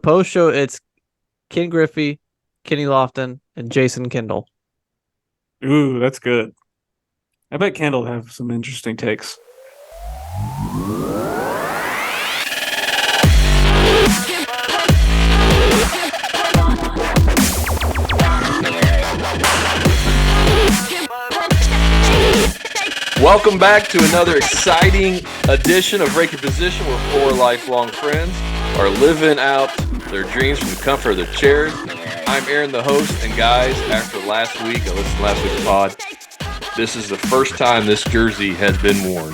Post show, it's Ken Griffey, Kenny Lofton, and Jason Kendall. Ooh, that's good. I bet Kendall have some interesting takes. Welcome back to another exciting edition of Rake Position, where four lifelong friends are living out their dreams from the comfort of their chairs. I'm Aaron, the host, and guys, after last week, I listened to last week's pod. This is the first time this jersey has been worn.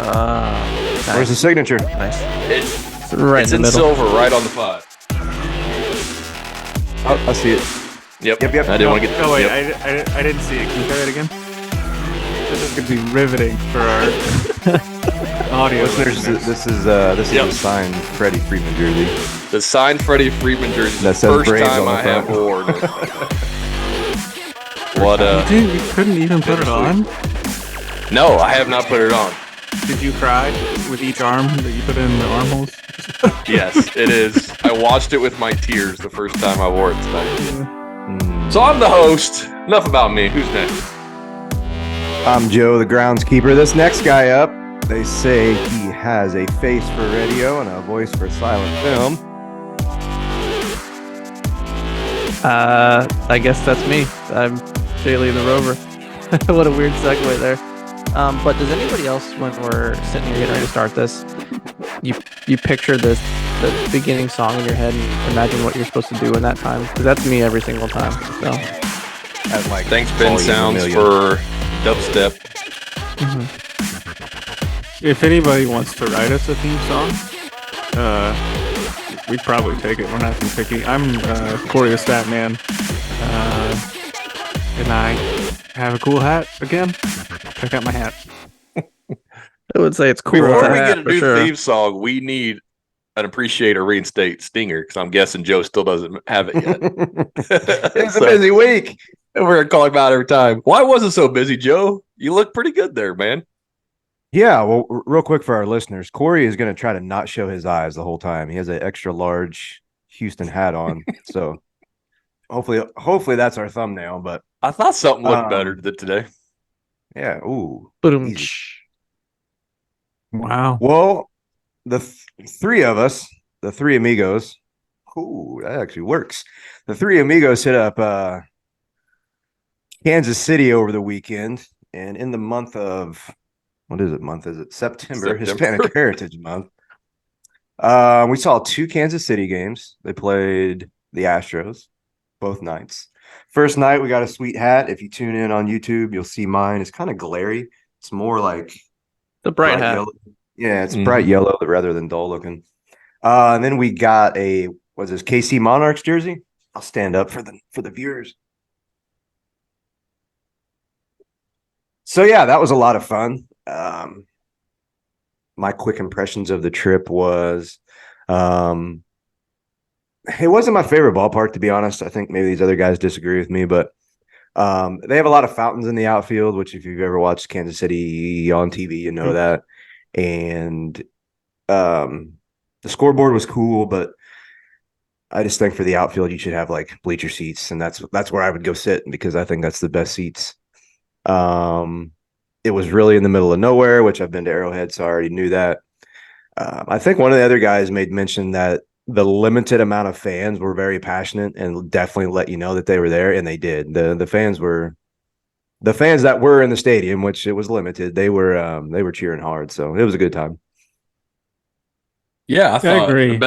Nice. Where's the signature? Nice. It's right in the silver, right on the pod. Oh, I see it. Yep. Yep. I didn't want to get. Oh wait, yep. I didn't see it. Can you try that again? This is going to be riveting for our audio Listeners, this is a signed Freddie Freeman jersey. The signed Freddie Freeman jersey. That The says first Braves time on the I have front. worn it. What? You couldn't even put it on? No, I have not put it on. Did you cry with each arm that you put in the armholes? Yes, it is. I watched it with my tears the first time I wore it tonight. So I'm the host. Enough about me. Who's next? I'm Joe, the groundskeeper. This next guy up, they say he has a face for radio and a voice for silent film. I guess that's me. I'm Jaylee the Rover. What a weird segue there. But does anybody else, when we're sitting here getting ready to start this, you picture the beginning song in your head and imagine what you're supposed to do in that time? Because that's me every single time. So Thanks, Ben Sounds, for dubstep. If anybody wants to write us a theme song, we'd probably take it. We're not too picky. I'm Corey the Stat Man, and I have a cool hat again. Check out my hat. I would say it's cool. Before with we a get hat, a for new sure. theme song, we need an appreciate or reinstate stinger, because I'm guessing Joe still doesn't have it yet. It's a busy week. We're calling him out every time. Why was it so busy, Joe? You look pretty good there, man. Yeah, well, real quick for our listeners, Corey is going to try to not show his eyes the whole time. He has an extra large Houston hat on, so hopefully that's our thumbnail. But I thought something looked better today. yeah, ooh, Boom. easy. Wow. Well, the three of us, the three amigos, ooh, that actually works. The three amigos hit up Kansas City over the weekend, and in the month of what is it? Month is it September? Hispanic Heritage Month. We saw two Kansas City games. They played the Astros both nights. First night, we got a sweet hat. If you tune in on YouTube, you'll see mine. It's kind of glary. It's more like The bright hat. yellow. Yeah, it's bright yellow rather than dull looking. And then we got what's this, KC Monarchs jersey? I'll stand up for the viewers. So yeah, that was a lot of fun. My quick impressions of the trip was it wasn't my favorite ballpark, to be honest. I think maybe these other guys disagree with me, but they have a lot of fountains in the outfield, which if you've ever watched Kansas City on TV, you know that. And the scoreboard was cool, but I just think for the outfield, you should have like bleacher seats, and that's where I would go sit because I think that's the best seats. It was really in the middle of nowhere, which I've been to Arrowhead, so I already knew that. I think one of the other guys made mention that the limited amount of fans were very passionate and definitely let you know that they were there, and they did. The fans that were in the stadium, which it was limited, they were cheering hard, so it was a good time. Yeah, I agree.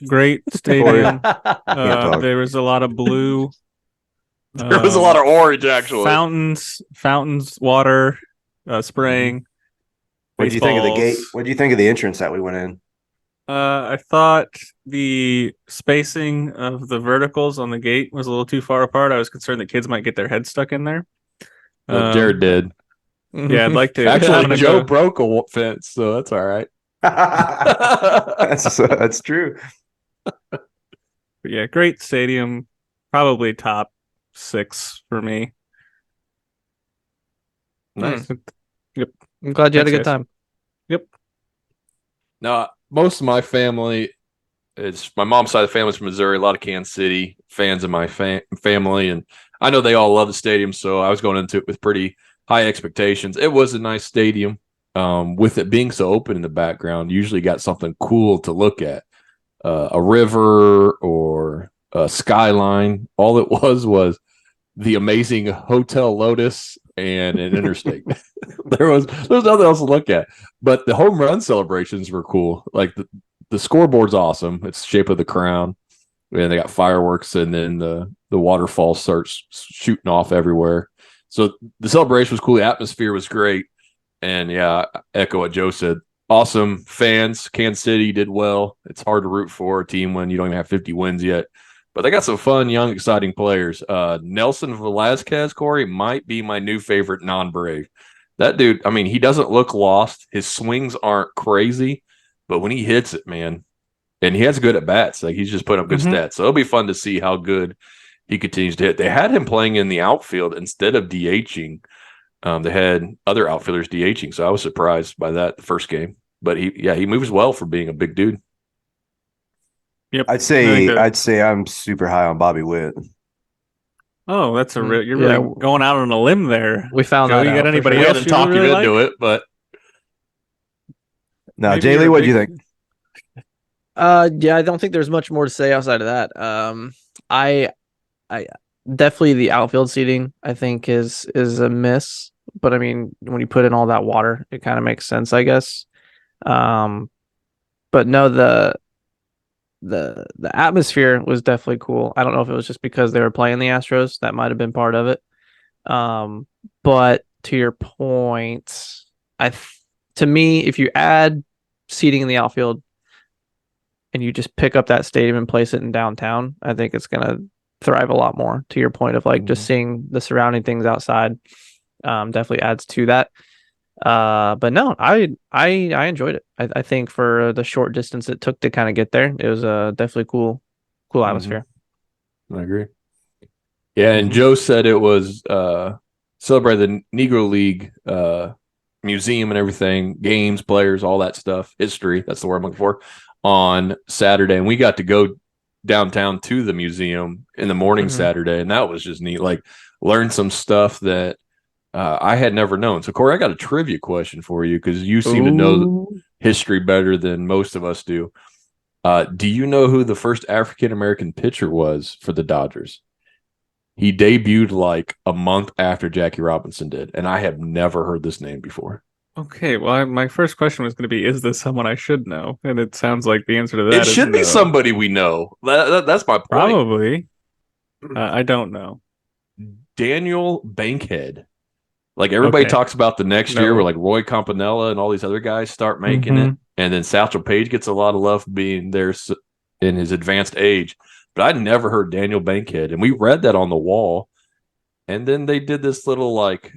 Great stadium. There was a lot of blue. There was a lot of orange, actually. Fountains, water, spraying. What did you think of the gate? What did you think of the entrance that we went in? I thought the spacing of the verticals on the gate was a little too far apart. I was concerned that kids might get their head stuck in there. Well, Jared did. Yeah, I'd like to. Actually, Joe broke a fence, so that's all right. That's true. But yeah, great stadium. Probably top 6 for me. Nice. Yep. I'm glad you had a good Thanks, guys. time. Yep. Now, most of my family, it's my mom's side of the family's from Missouri. A lot of Kansas City fans in my family, and I know they all love the stadium. So I was going into it with pretty high expectations. It was a nice stadium. With it being so open in the background, usually got something cool to look at, a river or a skyline. All it was the amazing Hotel Lotus and an interstate. There's nothing else to look at. But the home run celebrations were cool. Like the scoreboard's awesome. It's the shape of the crown. And they got fireworks, and then the waterfall starts shooting off everywhere. So the celebration was cool. The atmosphere was great. And yeah, I echo what Joe said. Awesome fans. Kansas City did well. It's hard to root for a team when you don't even have 50 wins yet. But they got some fun, young, exciting players. Nelson Velasquez, Corey, might be my new favorite non-Brave. That dude, I mean, he doesn't look lost. His swings aren't crazy, but when he hits it, man, and he has good at bats. Like, he's just putting up good stats. So it'll be fun to see how good he continues to hit. They had him playing in the outfield instead of DHing. They had other outfielders DHing, so I was surprised by that the first game. But he moves well for being a big dude. Yep. I'd say I'm super high on Bobby Witt. Oh, that's you're really going out on a limb there. We found Joe, that you got out. anybody We else had to you talk really you like? into it, but Now, Maybe Jay you're Lee, a what do you big- think? Yeah, I don't think there's much more to say outside of that. I definitely the outfield seating I think is a miss, but I mean when you put in all that water, it kind of makes sense, I guess. But no, the atmosphere was definitely cool. I don't know if it was just because they were playing the Astros, that might have been part of it. But to your point, to me, if you add seating in the outfield and you just pick up that stadium and place it in downtown, I think it's gonna thrive a lot more. To your point of like just seeing the surrounding things outside, definitely adds to that. But no, I enjoyed it. I think for the short distance it took to kind of get there, it was definitely cool atmosphere. I agree. Yeah, and Joe said it was celebrate the Negro League museum and everything, games, players, all that stuff, history. That's the word I'm looking for. On Saturday, and we got to go downtown to the museum in the morning Saturday, and that was just neat. Like, learn some stuff that I had never known. So, Corey, I got a trivia question for you because you seem to know history better than most of us do. Do you know who the first African American pitcher was for the Dodgers? He debuted like a month after Jackie Robinson did, and I have never heard this name before. Okay, well, my first question was going to be, is this someone I should know? And it sounds like the answer to that It is should be no. somebody we know. That's my point. Probably. I don't know. Daniel Bankhead. Like, everybody talks about the next year where like Roy Campanella and all these other guys start making it. And then Satchel Paige gets a lot of love being there in his advanced age. But I'd never heard Daniel Bankhead. And we read that on the wall. And then they did this little like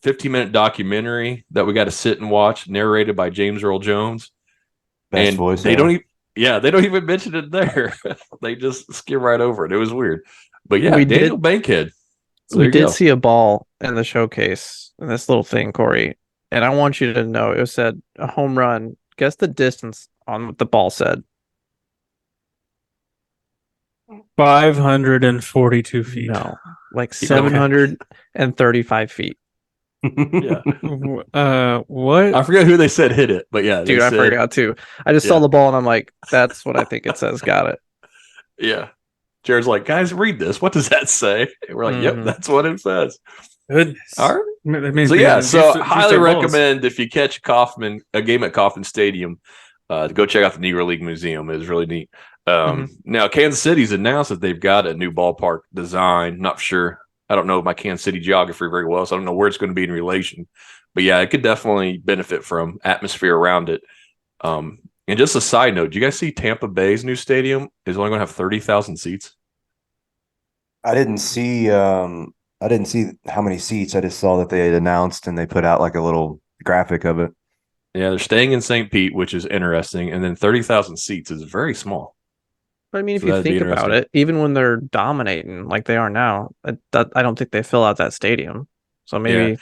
15-minute documentary that we got to sit and watch, narrated by James Earl Jones. Best and voice they ever. they don't even mention it there. They just skim right over it. It was weird. But yeah, We Daniel Bankhead. So we did see a ball in the showcase in this little thing, Corey, and I want you to know it said a home run. Guess the distance on what the ball said. 542 feet. No, like 735 feet. Yeah. What? I forget who they said hit it, but yeah, Dude, I forgot too. I just saw Yeah. the ball and I'm like, that's what I think it says. Got it. Yeah. Jared's like, guys, read this. What does that say? And we're like, yep, that's what it says. Goodness. All right. That means So we yeah, got so juice highly our balls. recommend if you catch a game at Kauffman Stadium, to go check out the Negro League Museum. It was really neat. Now Kansas City's announced that they've got a new ballpark design. Not sure. I don't know my Kansas City geography very well, so I don't know where it's going to be in relation. But yeah, it could definitely benefit from atmosphere around it. And just a side note, do you guys see Tampa Bay's new stadium is only going to have 30,000 seats? I didn't see how many seats. I just saw that they had announced and they put out like a little graphic of it. Yeah, they're staying in St. Pete, which is interesting. And then 30,000 seats is very small. But I mean, if So you that'd be think about interesting. it, even when they're dominating like they are now, I don't think they fill out that stadium. So maybe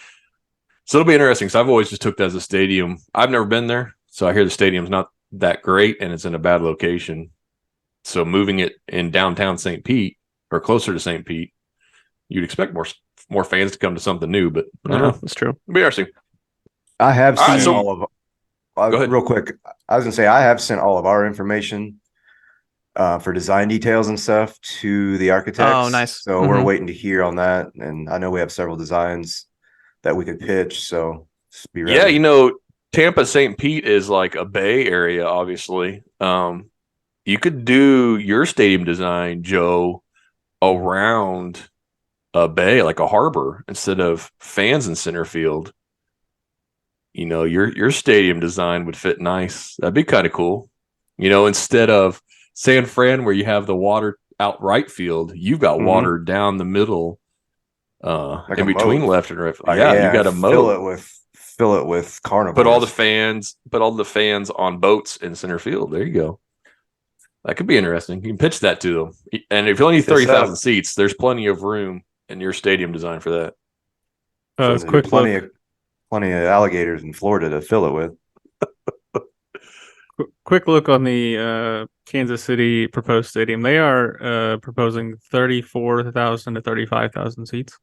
So it'll be interesting because I've always just took that as a stadium. I've never been there, So I hear the stadium's not that great and it's in a bad location. So moving it in downtown St. Pete or closer to St. Pete, you'd expect more fans to come to something new, but I don't know. That's true. It'll be interesting. I have All right, seen so- all of. Go ahead. Real quick, I was gonna say I have sent all of our information for design details and stuff to the architects. Oh, nice. So we're Mhm. waiting to hear on that, and I know we have several designs that we could pitch. So just be ready. Yeah, you know, Tampa St. Pete is like a Bay area, obviously. You could do your stadium design, Joe, around a bay, like a harbor, instead of fans in center field. You know, your stadium design would fit nice. That'd be kind of cool. You know, instead of San Fran where you have the water out right field, you've got Mhm. water down the middle, Like in a between moat. left and right. Yeah, you got to fill moat. it with carnivores. Put all the fans on boats in center field. There you go. That could be interesting. You can pitch that to them. And if you only need Yes, 30,000 seats, there's plenty of room in your stadium design for that. So there's Quick plenty look. of alligators in Florida to fill it with. Quick look on the Kansas City proposed stadium. They are proposing 34,000 to 35,000 seats.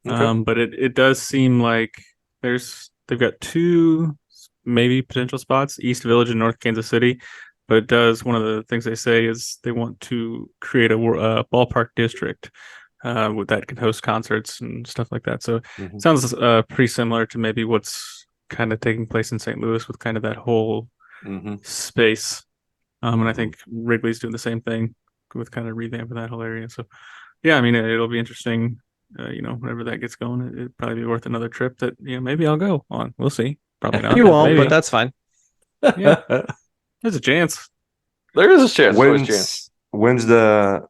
Okay. But it does seem like they've got two maybe potential spots, East Village and North Kansas City. But it does, one of the things they say is they want to create a ballpark district that can host concerts and stuff like that. So Mhm. it sounds pretty similar to maybe what's kind of taking place in St. Louis with kind of that whole Mhm. space. And I think Wrigley's doing the same thing with kind of revamping that whole area. So, yeah, I mean, it'll be interesting. Whenever that gets going, it'd probably be worth another trip that, maybe I'll go on. We'll see. Probably not. You won't, maybe. but that's fine. Yeah. There's a chance. There is a chance. Always a chance. When's the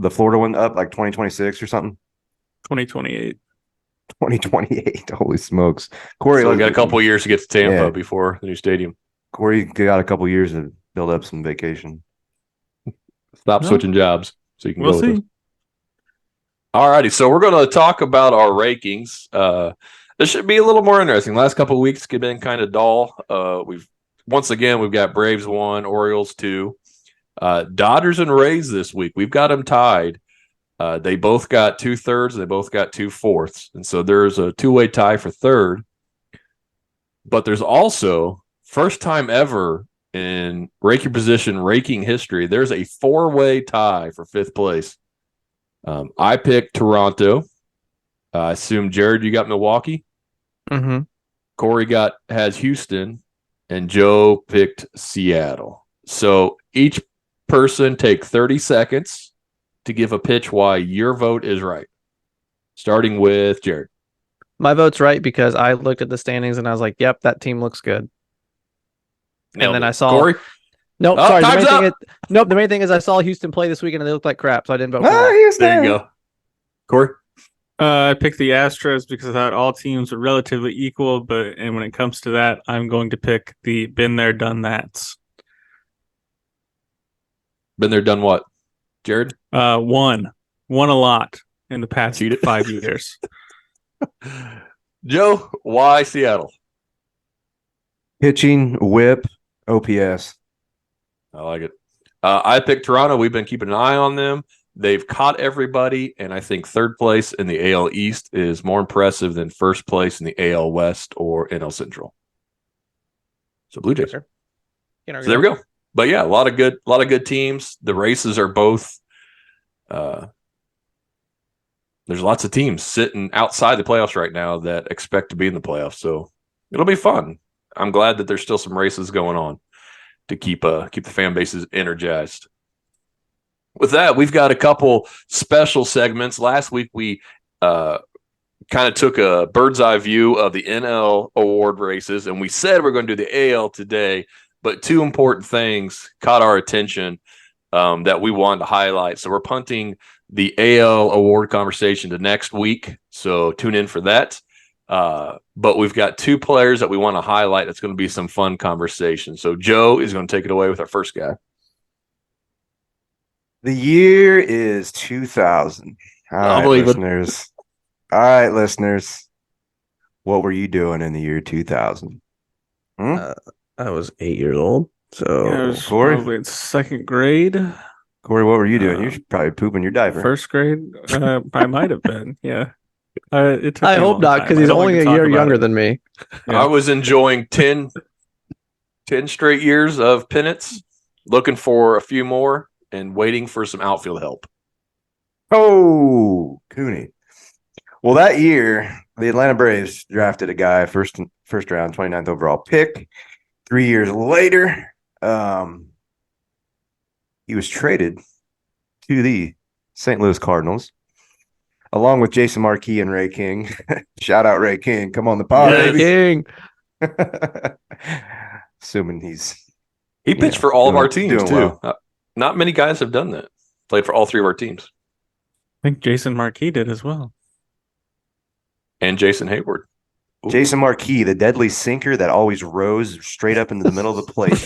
Florida one up, like 2026 or something? 2028. 2028. Holy smokes. Corey, So we got a couple of years to get to Tampa Yeah. before the new stadium. Corey got a couple of years to build up some vacation. Stop No. switching jobs so you can We'll go with see. us. All righty, so we're going to talk about our rankings. This should be a little more interesting. Last couple of weeks have been kind of dull. We've got Braves 1, Orioles 2, Dodgers and Rays this week. We've got them tied. They both got 2/3. They both got 2/4, and so there's a two-way tie for third. But there's also first time ever in Rake Your Position raking history. There's a four-way tie for fifth place. I picked Toronto. I assume, Jared, you got Milwaukee. Mm-hmm. Corey has Houston, and Joe picked Seattle. So each person take 30 seconds to give a pitch why your vote is right. Starting with Jared. My vote's right because I looked at the standings and I was like, "Yep, that team looks good." Nailed then it. I saw- Corey. Nope, Oh, sorry. time's up. The main thing is I saw Houston play this weekend and they looked like crap, so I didn't vote for Ah, that. Houston. There you go. Corey. I picked the Astros because I thought all teams were relatively equal, and when it comes to that, I'm going to pick the been there, done that's. Been there, done what? Jared? Won a lot in the past Cheated. 5 years. Joe, why Seattle? Pitching, whip, OPS. I like it. I picked Toronto. We've been keeping an eye on them. They've caught everybody, and I think third place in the AL East is more impressive than first place in the AL West or NL Central. So Blue Jays. Sure. So there we go. But yeah, a lot of good teams. The races are both. There's lots of teams sitting outside the playoffs right now that expect to be in the playoffs. So it'll be fun. I'm glad that there's still some races going on to keep the fan bases energized. With that, we've got a couple special segments. Last week, we kind of took a bird's eye view of the NL award races, and we said we're going to do the AL today, but two important things caught our attention that we wanted to highlight. So we're punting the AL award conversation to next week, so tune in for that. But we've got two players that we want to highlight. It's going to be some fun conversation. So Joe is going to take it away with our first guy. The year is 2000. All right, listeners. All right, listeners. What were you doing in the year 2000? I was 8 years old. So Yeah, I was Corey? probably in second grade, Corey, what were you doing? You're probably pooping your diaper. first grade. I might have been. Yeah. It took I me a hope long not, time. because I he's don't like only to a talk year about younger it. than me. Yeah. I was enjoying 10 straight years of penance, looking for a few more, and waiting for some outfield help. Oh, Cooney. Well, that year, the Atlanta Braves drafted a guy first round, 29th overall pick. 3 years later, he was traded to the St. Louis Cardinals, along with Jason Marquis and Ray King. Shout out Ray King. Come on the pod, Yes. baby. King. Assuming he's He pitched for all of our teams, doing too. well. Not many guys have done that. Played for all three of our teams. I think Jason Marquis did as well. And Jason Hayward. Ooh. Jason Marquis, the deadly sinker that always rose straight up into the middle of the plate.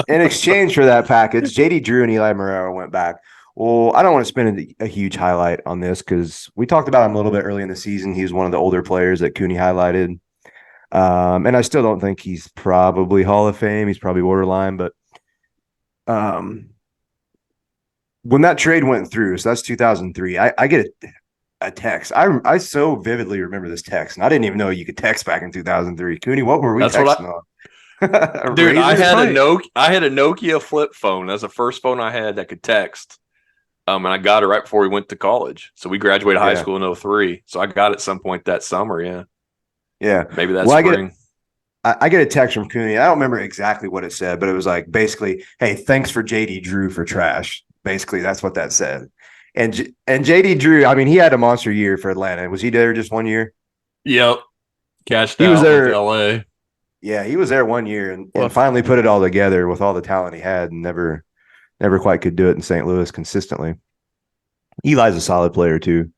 In exchange for that package, JD Drew and Eli Marrero went back. Well, I don't want to spend a huge highlight on this because we talked about him a little bit early in the season. He was one of the older players that Cooney highlighted. And I still don't think he's probably Hall of Fame. He's probably borderline. But when that trade went through, so that's 2003, I get a text. I so vividly remember this text, and I didn't even know you could text back in 2003. Cooney, what were we texting on? Dude, I had Right. I had a Nokia flip phone. That's the first phone I had that could text. And I got it right before we went to college. So we graduated high school in 2003. So I got it at some point that summer. Yeah. Yeah. Maybe that's Well, spring. I get a text from Cooney. I don't remember exactly what it said, but it was like basically, "Hey, thanks for JD Drew for trash." Basically, that's what that said. And JD Drew, I mean, he had a monster year for Atlanta. Was he there just 1 year? Yep. Cashed He out was there- with LA. Yeah, he was there 1 year and Well, finally put it all together with all the talent he had, and never quite could do it in St. Louis consistently. Eli's a solid player too.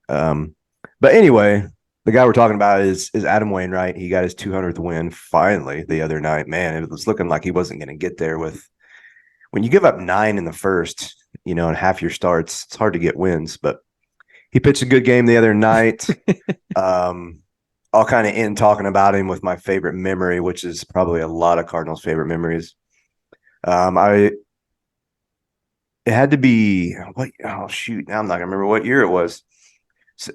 But anyway, the guy we're talking about is Adam Wainwright. He got his 200th win finally the other night. Man, it was looking like he wasn't going to get there. When you give up 9 in the first, in half your starts, it's hard to get wins. But he pitched a good game the other night. I'll kind of end talking about him with my favorite memory, which is probably a lot of Cardinals' favorite memories. It had to be what? Oh shoot! Now I'm not gonna remember what year it was.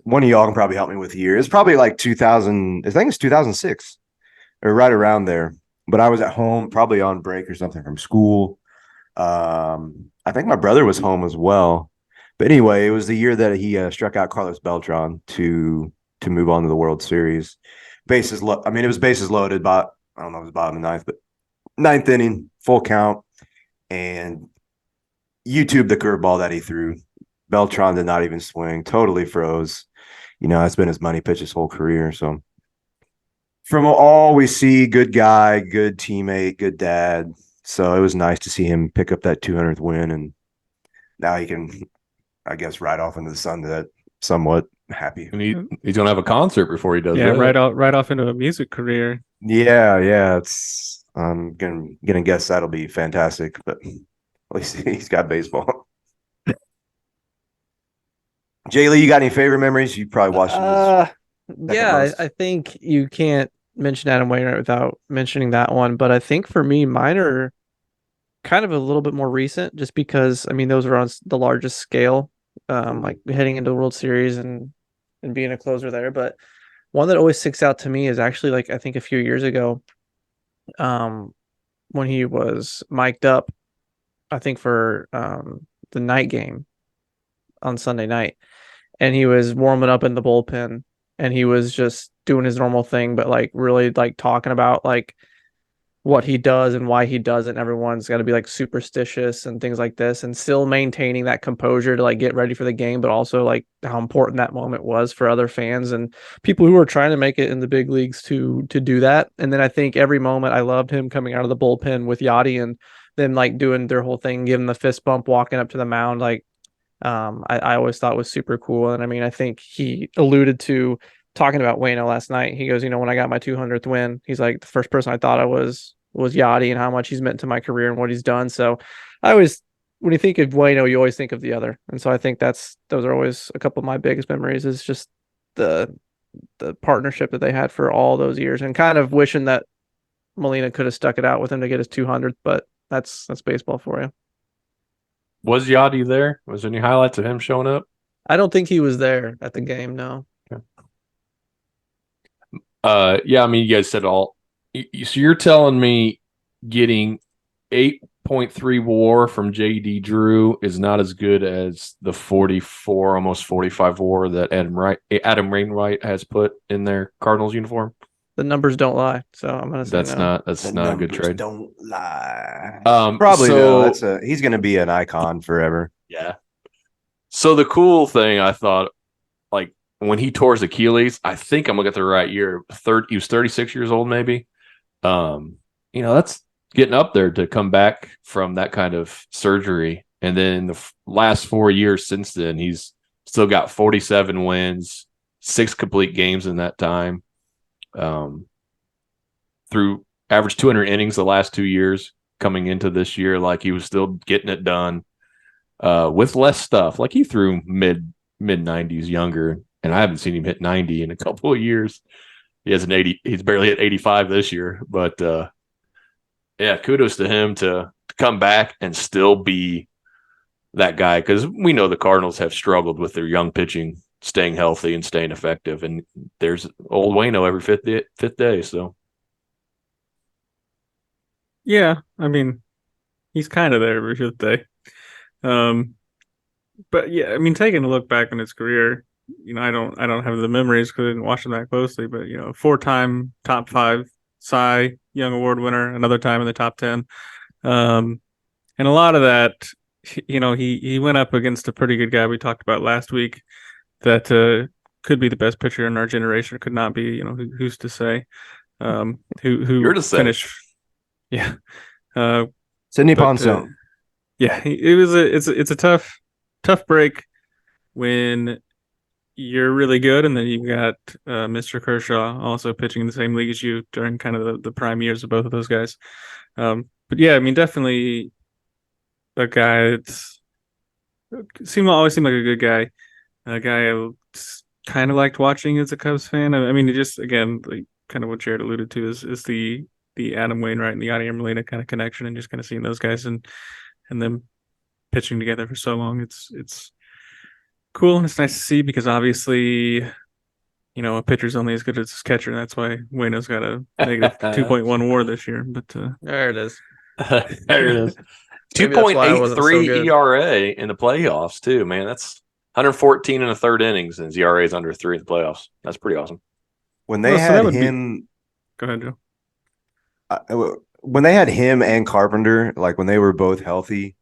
One of y'all can probably help me with the year. It's probably like 2000. I think it's 2006 or right around there. But I was at home, probably on break or something from school. I think my brother was home as well. But anyway, it was the year that he struck out Carlos Beltran to move on to the World Series. It was bases loaded, but I don't know if it was bottom of the ninth, but ninth inning, full count, and YouTube the curveball that he threw. Beltran did not even swing, totally froze. That's been his money pitch his whole career. So from all we see, good guy, good teammate, good dad. So it was nice to see him pick up that 200th win, and now he can, I guess, ride off into the sun to that somewhat happy. And he's going to have a concert before he does Yeah, that. right off into a music career. Yeah. I'm gonna guess that'll be fantastic, but at least he's got baseball. Jay Lee, you got any favorite memories? You probably watched this. Yeah, I think you can't mention Adam Wainwright without mentioning that one. But I think for me, mine are kind of a little bit more recent, just because those were on the largest scale, like heading into the World Series and being a closer there. But one that always sticks out to me is actually, like, I think a few years ago, when he was mic'd up, I think for the night game on Sunday night, and he was warming up in the bullpen, and he was just doing his normal thing, but like really like talking about like what he does and why he does it. And everyone's got to be like superstitious and things like this, and still maintaining that composure to like get ready for the game, but also like how important that moment was for other fans and people who are trying to make it in the big leagues to do that. And then I think every moment I loved him coming out of the bullpen with Yachty and then like doing their whole thing, giving the fist bump, walking up to the mound. Like, I always thought was super cool. And I think he alluded to talking about Waino last night. He goes, when I got my 200th win, he's like, the first person I thought I was Yachty and how much he's meant to my career and what he's done. So when you think of Waino, you always think of the other. And so I think those are always a couple of my biggest memories, is just the the partnership that they had for all those years, and kind of wishing that Molina could have stuck it out with him to get his 200th. But that's baseball for you. Was Yachty there? Was there any highlights of him showing up? I don't think he was there at the game. No. Yeah, I mean, you guys said all. So you're telling me getting 8.3 WAR from JD Drew is not as good as the 44, almost 45 WAR that Adam Wainwright has put in their Cardinals uniform. The numbers don't lie, so I'm gonna say that's no. not a good trade. Don't lie. Probably though. He's going to be an icon forever. Yeah. So the cool thing I thought, like when he tore his Achilles, I think I'm looking at the right year. He was 36 years old, maybe. That's getting up there to come back from that kind of surgery. And then the last 4 years since then, he's still got 47 wins, 6 complete games in that time. Through average 200 innings the last 2 years, coming into this year, like he was still getting it done with less stuff. Like he threw mid 90s younger, and I haven't seen him hit 90 in a couple of years. He has an 80. He's barely hit 85 this year, but yeah, kudos to him to come back and still be that guy, because we know the Cardinals have struggled with their young pitching staying healthy and staying effective, and there's old Waino every fifth day. So yeah, I mean, he's kind of there every fifth day. But yeah, I mean, taking a look back on his career, I don't have the memories because I didn't watch him that closely, but 4-time top 5 Cy Young Award winner, another time in the top 10. And a lot of that, he went up against a pretty good guy we talked about last week that could be the best pitcher in our generation, could not be, who's to say, who you're to say. Finished. Yeah. Sidney Ponson. Yeah, it's a tough break when you're really good, and then you've got Mr. Kershaw also pitching in the same league as you during kind of the prime years of both of those guys. But yeah, I mean, definitely a guy that's always seemed like a good guy. A guy I kind of liked watching as a Cubs fan. I mean, it just, again, like kind of what Jared alluded to is the Adam Wainwright and the Yadier Molina kind of connection, and just kind of seeing those guys and them pitching together for so long. It's cool, and it's nice to see, because obviously, a pitcher's only as good as his catcher, and that's why Waino's got a negative 2.1 WAR this year. But there it is. There it is. 2.83 ERA in the playoffs too, man. That's 114 in the third innings, and his ERA is under 3 in the playoffs. That's pretty awesome. When they had him, go ahead, Joe. When they had him and Carpenter, like when they were both healthy,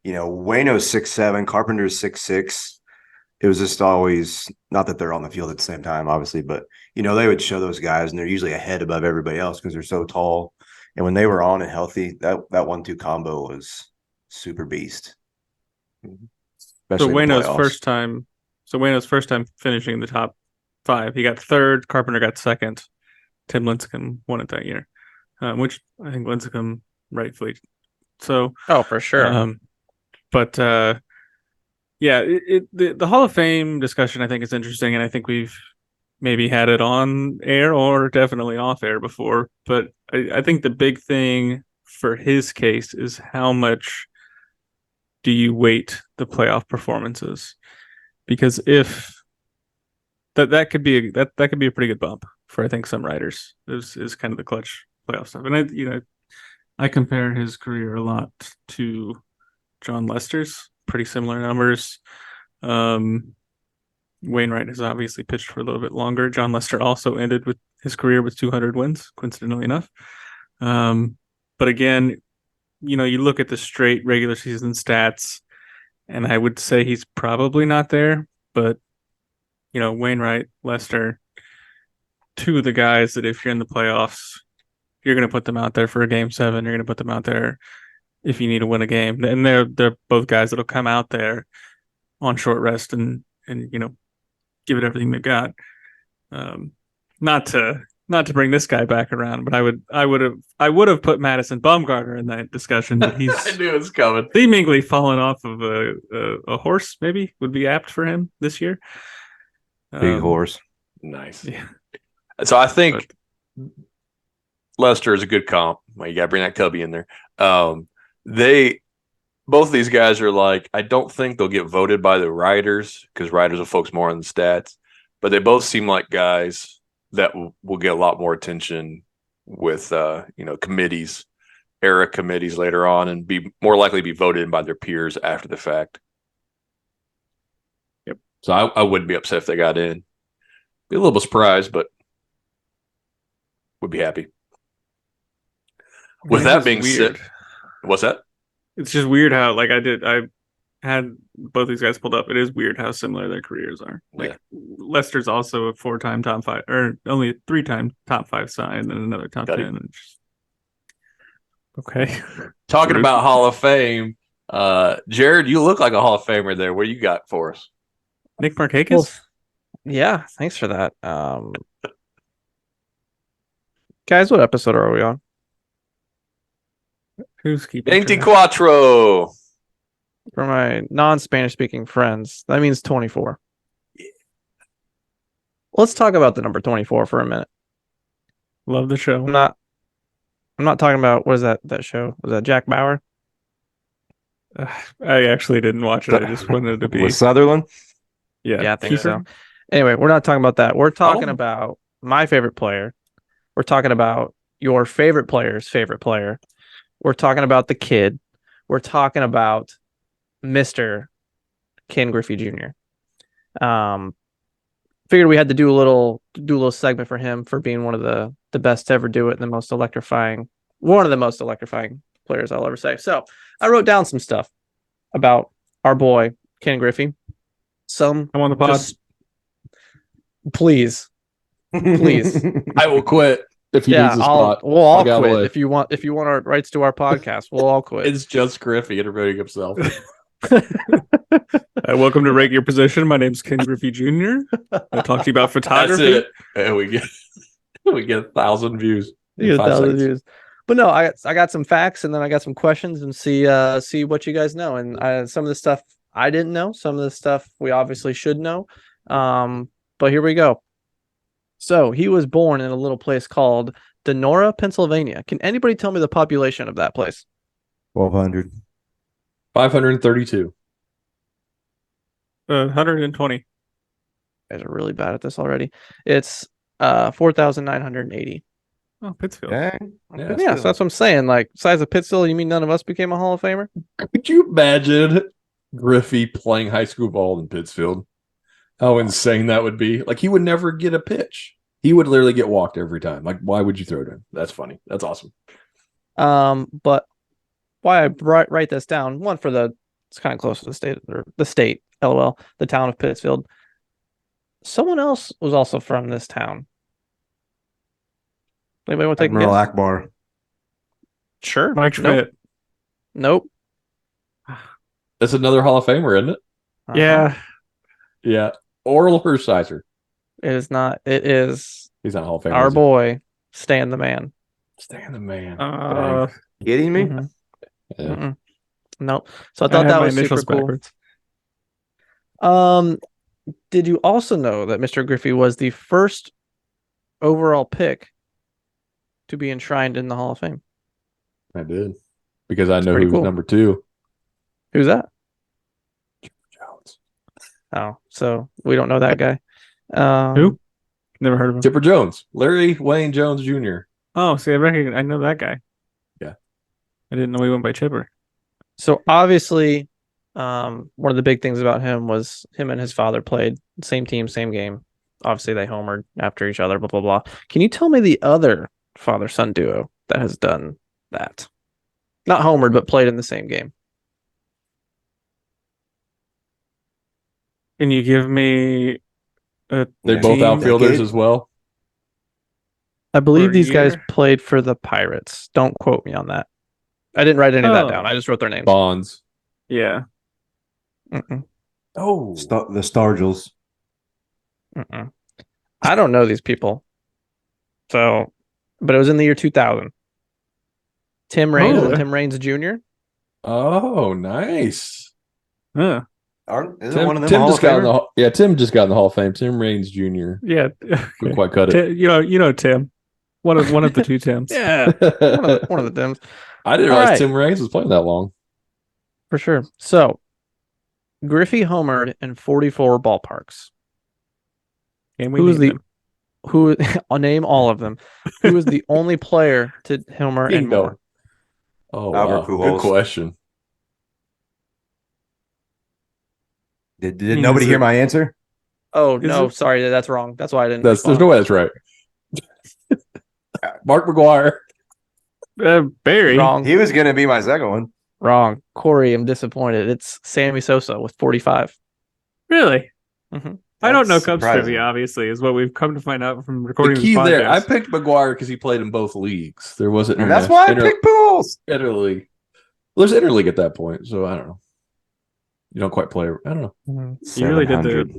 Waino's 6'7", Carpenter's 6'6". It was just always, not that they're on the field at the same time, obviously, but they would show those guys, and they're usually a head above everybody else because they're so tall. And when they were on and healthy, that 1-2 combo was super beast. So Waino's first time finishing in the top 5. He got 3rd. Carpenter got 2nd. Tim Lincecum won it that year, which I think Lincecum rightfully so. Oh, for sure. But yeah, the Hall of Fame discussion I think is interesting, and I think we've maybe had it on air or definitely off air before. But I think the big thing for his case is how much do you weight the playoff performances? Because if that could be a pretty good bump for, I think, some writers is kind of the clutch playoff stuff. And I compare his career a lot to John Lester's, pretty similar numbers. Wainwright has obviously pitched for a little bit longer. John Lester also ended with his career with 200 wins, coincidentally enough. But again, you look at the straight regular season stats, and I would say he's probably not there. But, Wainwright, Lester, 2 of the guys that if you're in the playoffs, you're going to put them out there for a game 7. You're going to put them out there if you need to win a game. And they're both guys that'll come out there on short rest and give it everything they've got. Not to bring this guy back around, but I would have put Madison Bumgarner in that discussion, but he's I knew it was coming. Seemingly fallen off of a horse, maybe would be apt for him this year. Big horse. Nice. Yeah. So I think Lester is a good comp. Well, you got to bring that Cubby in there. They both of these guys are like, I don't think they'll get voted by the writers because writers will focus more on the stats, but they both seem like guys that will get a lot more attention with committees, era committees later on, and be more likely to be voted in by their peers after the fact. Yep. So I wouldn't be upset if they got in. Be a little bit surprised, but would be happy. With that being said, what's that? It's just weird how I had both these guys pulled up. It is weird how similar their careers are. Like Lester's also a 4-time top 5, or only a 3-time top 5 sign, and another top 10. And just, okay. Talking about Hall of Fame, Jared, you look like a Hall of Famer there. What do you got for us? Nick Markakis? Well, yeah, thanks for that. Guys, what episode are we on? Who's keeping 24. For my non-Spanish speaking friends, that means 24. Yeah. Let's talk about the number 24 for a minute. Love the show. I'm not talking about, what is that show? Was that Jack Bauer? I actually didn't watch it. I just wanted to be With Sutherland. Yeah, I think so. Anyway, we're not talking about that. We're talking about my favorite player. We're talking about your favorite player's favorite player. We're talking about the kid. We're talking about Mr. Ken Griffey Jr. Figured we had to do a little segment for him for being one of the best to ever do it and one of the most electrifying players I'll ever say. So I wrote down some stuff about our boy Ken Griffey. Some I'm on the pod. Please. I will quit if he needs a spot. We'll all quit if you want our rights to our podcast. We'll all quit. It's just Griffey interviewing himself. Welcome to Rake Your Position. My name's Ken Griffey Jr. I'll talk to you about photography. That's it. And we get 1,000 views. You get 1,000 views. But no, I got some facts and then I got some questions and see what you guys know. And some of the stuff I didn't know, some of the stuff we obviously should know. But here we go. So he was born in a little place called Donora, Pennsylvania. Can anybody tell me the population of that place? 1,200. 532. 120. You guys are really bad at this already. It's 4,980. Oh, Pittsfield. Dang. Yeah, so that's what I'm saying. Like, size of Pittsfield, you mean none of us became a Hall of Famer? Could you imagine Griffey playing high school ball in Pittsfield? How insane that would be. Like, he would never get a pitch. He would literally get walked every time. Like, why would you throw it in? That's funny. That's awesome. But why I write this down, one, it's kind of close to the state, LOL, the town of Pittsfield. Someone else was also from this town. Anybody want to take a guess? Admiral Akbar. Sure. Mike Schmidt. Nope. That's another Hall of Famer, isn't it? Yeah. Yeah. Oral Hershiser. It is not. It is He's not Hall of Famer. our boy, Stan the Man. Stan the Man. Kidding me? Mhm. Yeah. Mm-mm. Nope. So I thought that was super cool. Did you also know that Mr. Griffey was the first overall pick to be enshrined in the Hall of Fame? I did. Because I know pretty who was cool. number 2. Who's that? Jones. Oh, so we don't know that guy. Who? Never heard of him. Tipper Jones. Larry Wayne Jones Jr. Oh, see, I know that guy. Yeah. I didn't know he went by Chipper. So obviously, one of the big things about him was him and his father played same team, same game. Obviously, they homered after each other, blah, blah, blah. Can you tell me the other father-son duo that has done that? Not homered, but played in the same game. Can you give me a They're both team? outfielders Decade? as well. I believe For a these guys year? played for the Pirates. Don't quote me on that. I didn't write any of that Oh. down. I just wrote their names. Bonds. Yeah. Mm-mm, Oh. The Stargels. mm-mm. I don't know these people. So, but it was in the year 2000. Tim Raines Oh. and Tim Raines Jr. Oh, nice. Huh. Isn't one of them Tim Hall just of got in Famer? Tim just got in the Hall of Fame. Tim Raines Jr. Yeah. Couldn't quite cut it. You know Tim. One of the two Tims. Yeah, one of the Tims. I didn't All realize right. Tim Raines was playing that long. For sure. So, Griffey homered in 44 ballparks. And we Who was named the them. I'll name all of them. Who was the only player to homer and Bingo. more? Oh, Albert wow. Pujols. Good question. Did nobody Is hear it- my answer? Oh Is no, it- sorry, that's wrong. That's why I didn't. There's respond. no way that's right. Mark McGuire. Barry. Wrong. He was going to be my second one. Wrong. Corey, I'm disappointed. It's Sammy Sosa with 45. Really? Mhm. I don't know That's Cubs surprising. trivia, obviously, is what we've come to find out from The recording key this there, I podcast. picked McGuire because he played in both leagues. There wasn't And that's why I picked Pujols. interleague. Well, there's interleague at that point, so I don't know. You don't quite play. I don't know. You really did 700.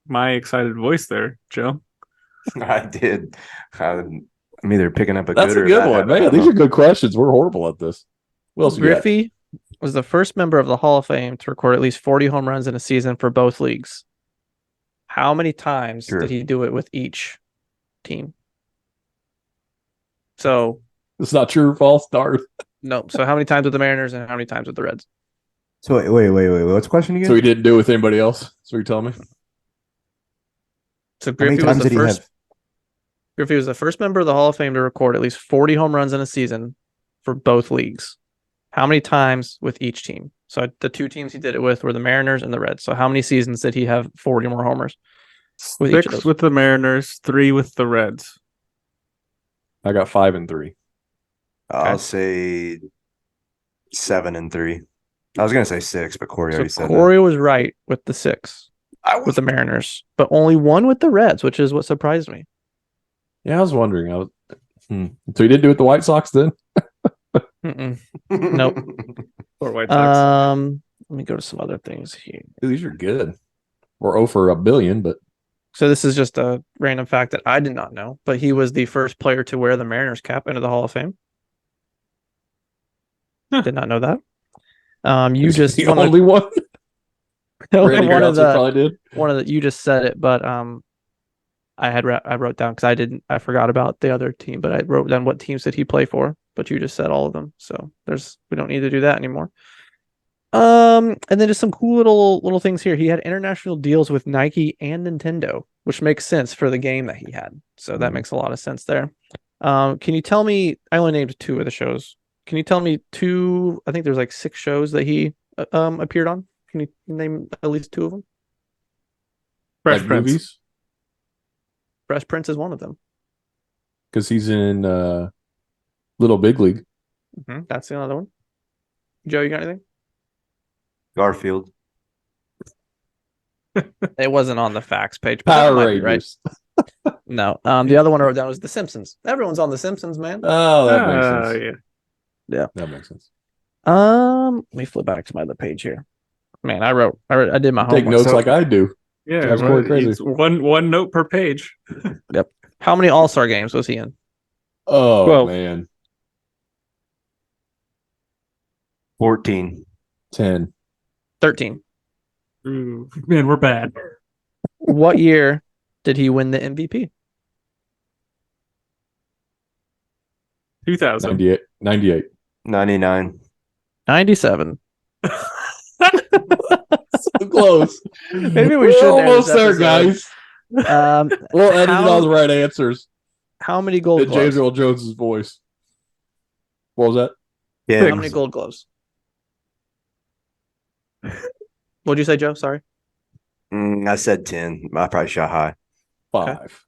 my excited voice there, Joe. I did. I'm either picking up a That's good a or good bad one, habit. I man. don't These know. are good questions. We're horrible at this. What else you got? Griffey was the first member of the Hall of Fame to record at least 40 home runs in a season for both leagues. How many times Sure. did he do it with each team? So, It's not true or false, Darth. no. So, how many times with the Mariners and how many times with the Reds? So wait. What's the question again? So he didn't do it with anybody else. That's what you're telling me. So, How many Griffey was times the did he first. have? Griffey was the first member of the Hall of Fame to record at least 40 home runs in a season for both leagues. How many times with each team? So the two teams he did it with were the Mariners and the Reds. So how many seasons did he have 40 or more homers? With each of 6 those. with the Mariners, 3 with the Reds. I got 5 and 3. I'll say 7 and 3. I was gonna say 6, but Corey So already said Corey was right with the 6 that. I with was the Mariners, but only 1 with the Reds, which is what surprised me. Yeah, I was wondering. So he didn't do it with the White Sox then? Mm-mm. Nope. Or White Sox. Let me go to some other things here. Dude, these are good. We're 0 for a billion, but So this is just a random fact that I did not know, but he was the first player to wear the Mariners cap into the Hall of Fame. Huh. Did not know that. You he's just the one of only one. the, Randy one of Groundsel the probably did. one of the you just said it, but I wrote down because I forgot about the other team, but I wrote down what teams did he play for, but you just said all of them, so we don't need to do that anymore. And then just some cool little things here. He had international deals with Nike and Nintendo, which makes sense for the game that he had. So that makes a lot of sense there. Can you tell me? I only named 2 of the shows. Can you tell me 2? I think there's like 6 shows that he appeared on. Can you name at least 2 of them? Fresh Like Prince. movies? Fresh Prince is one of them. Because he's in Little Big League. That's the other one. Joe, you got anything? Garfield. It wasn't on the facts page. But that Power might be right. Rangers. No. The other one I wrote down was The Simpsons. Everyone's on The Simpsons, man. Oh, that makes sense. Yeah. That makes sense. Let me flip back to my other page here. Man, I did my Take homework. notes So- like I do. Yeah. Drives well, Corey crazy. it's one note per page. How many All-Star games was he in? Oh, 12. man. 14. 10. 13. Ooh, man, we're bad. What year did he win the MVP? 2000. 98. 98. 99. 97. So close. Maybe we We're should almost there, guys. We'll edit all the right answers. How many gold In James gloves? Earl Jones's voice. What was that? Yeah. How many gold gloves? What'd you say, Joe? Sorry. I said 10. I probably shot high. 5.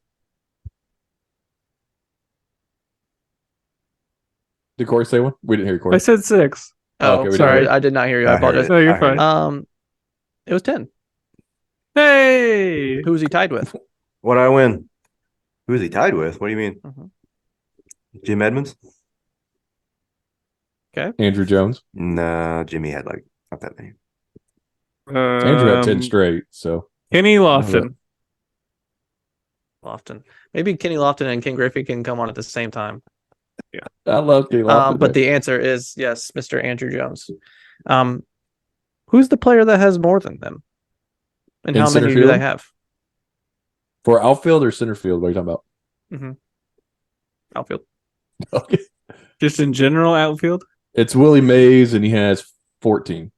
Did Corey say one? We didn't hear I Corey. said 6. Oh, Oh, okay, we sorry. didn't. I did not hear you. I I heard apologize. it. No, you're I heard fine. It was 10. Hey. Who was he tied with? What'd I win? Who is he tied with? What do you mean? Mhm. Jim Edmonds? Andrew Jones. No, Jimmy had like not that many. Andrew had 10 straight, so. Kenny Lofton. Lofton. Maybe Kenny Lofton and Ken Griffey can come on at the same time. I love Kenny Lofton. But the answer is yes, Mr. Andrew Jones. Who's the player that has more than them? And In how center many do they field? have? For outfield or center field? What are you talking Mm-hmm. Outfield. about? Okay. Just in general outfield. It's Willie Mays, and he has 14.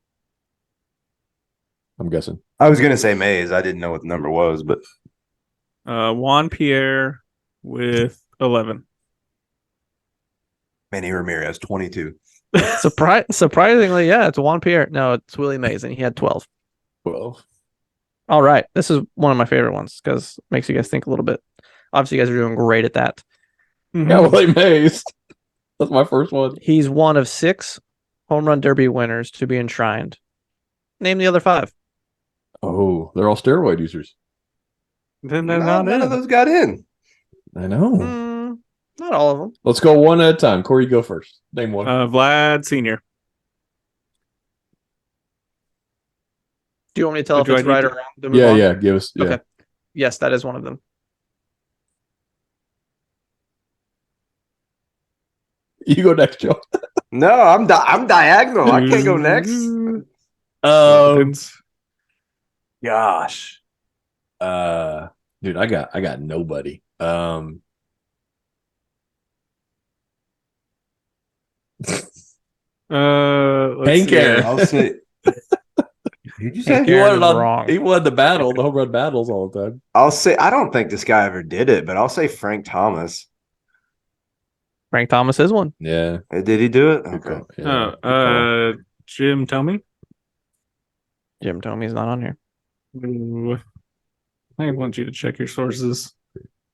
I'm guessing. I was gonna say Mays. I didn't know what the number was, but Juan Pierre with 11. Manny Ramirez 22. Surprisingly, yeah, it's Juan Pierre. No, it's Willie Mays, and he had 12. Well, All right, this is one of my favorite ones because it makes you guys think a little bit. Obviously, you guys are doing great at that. yeah, Willie Mays. That's my first one. He's one of 6 home run derby winners to be enshrined. Name the other 5. Oh, they're all steroid users. Then they're None not of in. those got in. I know. Not all of them. Let's go one at a time. Corey, go first. Name one. Vlad Senior. Do you want me to tell if Do I it's need right to- or wrong? To move yeah, on? yeah. Give us. Yeah. Okay. Yes, that is one of them. You go next, Joe. No, I'm diagonal. I can't go next. Gosh. Dude, I got nobody. Let's Hank see. Aaron. I'll say. Did you say? Hank He Aaron won it is on. wrong. He won the battle, the home run battles all the time. I'll say. I don't think this guy ever did it, but I'll say Frank Thomas. Frank Thomas is one. Yeah. Did he do it? Good Okay. call. Yeah, good call. Jim Tomey. Jim Tomey's not on here. Ooh. I want you to check your sources.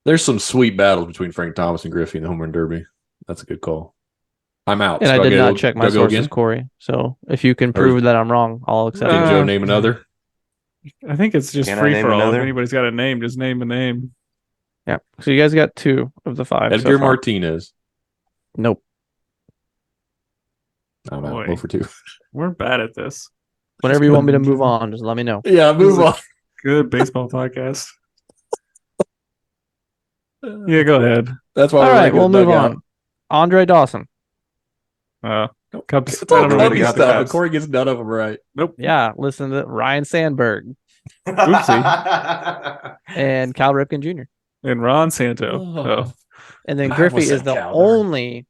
There's some sweet battles between Frank Thomas and Griffey in the home run derby. That's a good call. I'm out. And I So did get not to- check do my I go sources, again? Corey. So if you can prove that I'm wrong, I'll accept Did it. Joe name another? I think it's just Can I free name for all. If another? anybody's got a name, just name a name. Yeah. So you guys got 2 of the 5. Edgar so far. Martinez. Nope. I'm out. Boy. 0 for 2. We're bad at this. Whenever you want me to move on, just let me know. Yeah, move on. Good baseball podcast. Yeah, go ahead. That's why All we're right, like we'll move on. Andre Dawson. Cubs. It's all I don't know what Cubby he got stuff, the and Cubs. Corey gets none of them right. Nope. Yeah, listen to Ryan Sandberg Oopsie. and Cal Ripken Jr. And Ron Santo. Oh. Oh. And then I Griffey almost is said the Cal, darn. only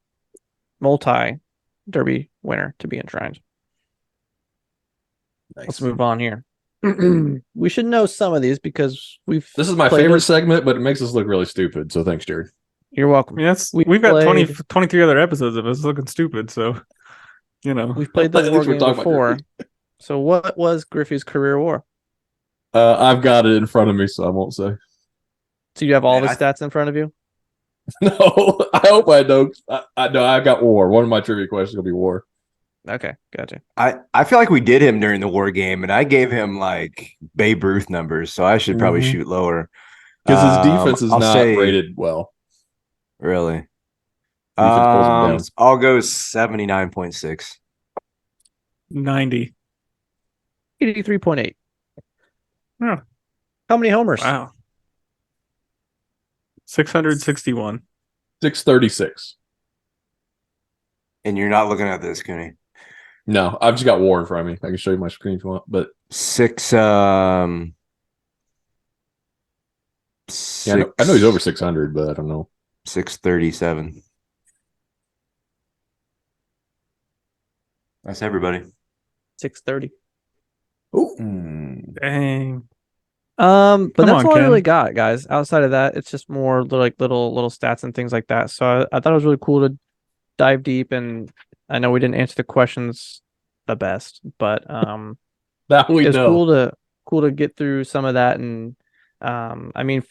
multi-derby winner to be enshrined. Let's move on here. We should know some of these because we've. This is my played favorite it. segment, but it makes us look really stupid. So thanks, Jared. You're welcome. I mean, We we've got played- 23 other episodes of us looking stupid, so We've played the At war least we're game talking about before. Griffey. So what was Griffey's career war? I've got it in front of me, so I won't say. So you have all Man, the stats in front of you? No, I hope I don't. I know I've got war. One of my trivia questions will be war. Okay, gotcha. I feel like we did him during the war game, and I gave him like Babe Ruth numbers, so I should probably Mhm. shoot lower. Because his defense is I'll not say- rated well. Really? Defense pulls him down. I'll go 79.6. 90. 83.8. Yeah. How many homers? Wow. 661. 636. And you're not looking at this, Cooney. No, I've just got war in front of me. I can show you my screen if you want. But Six. yeah, I know he's over 600, but I don't know. 637. That's everybody. 630. Oh, Dang. But Come that's on, all I Ken. really got, guys. Outside of that, it's just more little stats and things like that. So I thought it was really cool to dive deep, and I know we didn't answer the questions the best, but that we it's know. cool to get through some of that. And I mean,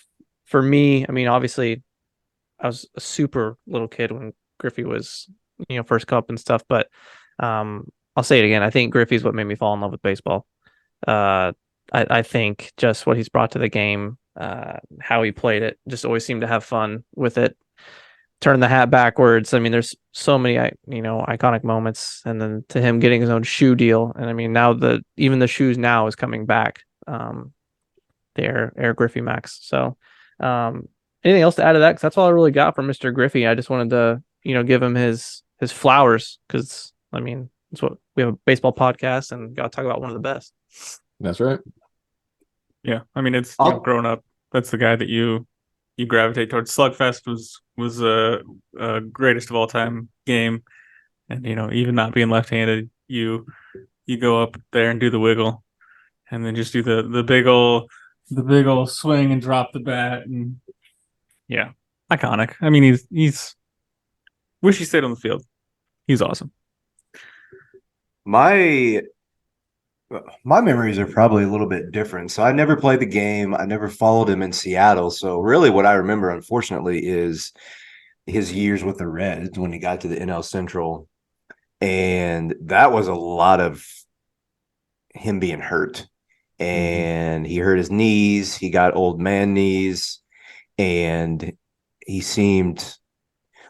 for me, I mean, obviously, I was a super little kid when Griffey was, first cup and stuff. But I'll say it again. I think Griffey's what made me fall in love with baseball. I think just what he's brought to the game, how he played it, just always seemed to have fun with it. Turn the hat backwards. I mean, there's so many, iconic moments, and then to him getting his own shoe deal. And I mean, now even the shoes now is coming back. The Air Griffey Max. So, anything else to add to that? Because that's all I really got from Mr. Griffey. I just wanted to, give him his flowers, because I mean, it's what we have, a baseball podcast, and got to talk about one of the best. That's right. Yeah, I mean it's I'll- growing up. That's the guy that you gravitate towards. Slugfest was a greatest of all time game, and even not being left-handed, you go up there and do the wiggle, and then just do the big old swing and drop the bat, and yeah, iconic. I mean he's wish he stayed on the field. He's awesome. My memories are probably a little bit different. So I never played the game. I never followed him in Seattle. So really what I remember, unfortunately, is his years with the Reds when he got to the NL Central. And that was a lot of him being hurt. And he hurt his knees. He got old man knees. And he seemed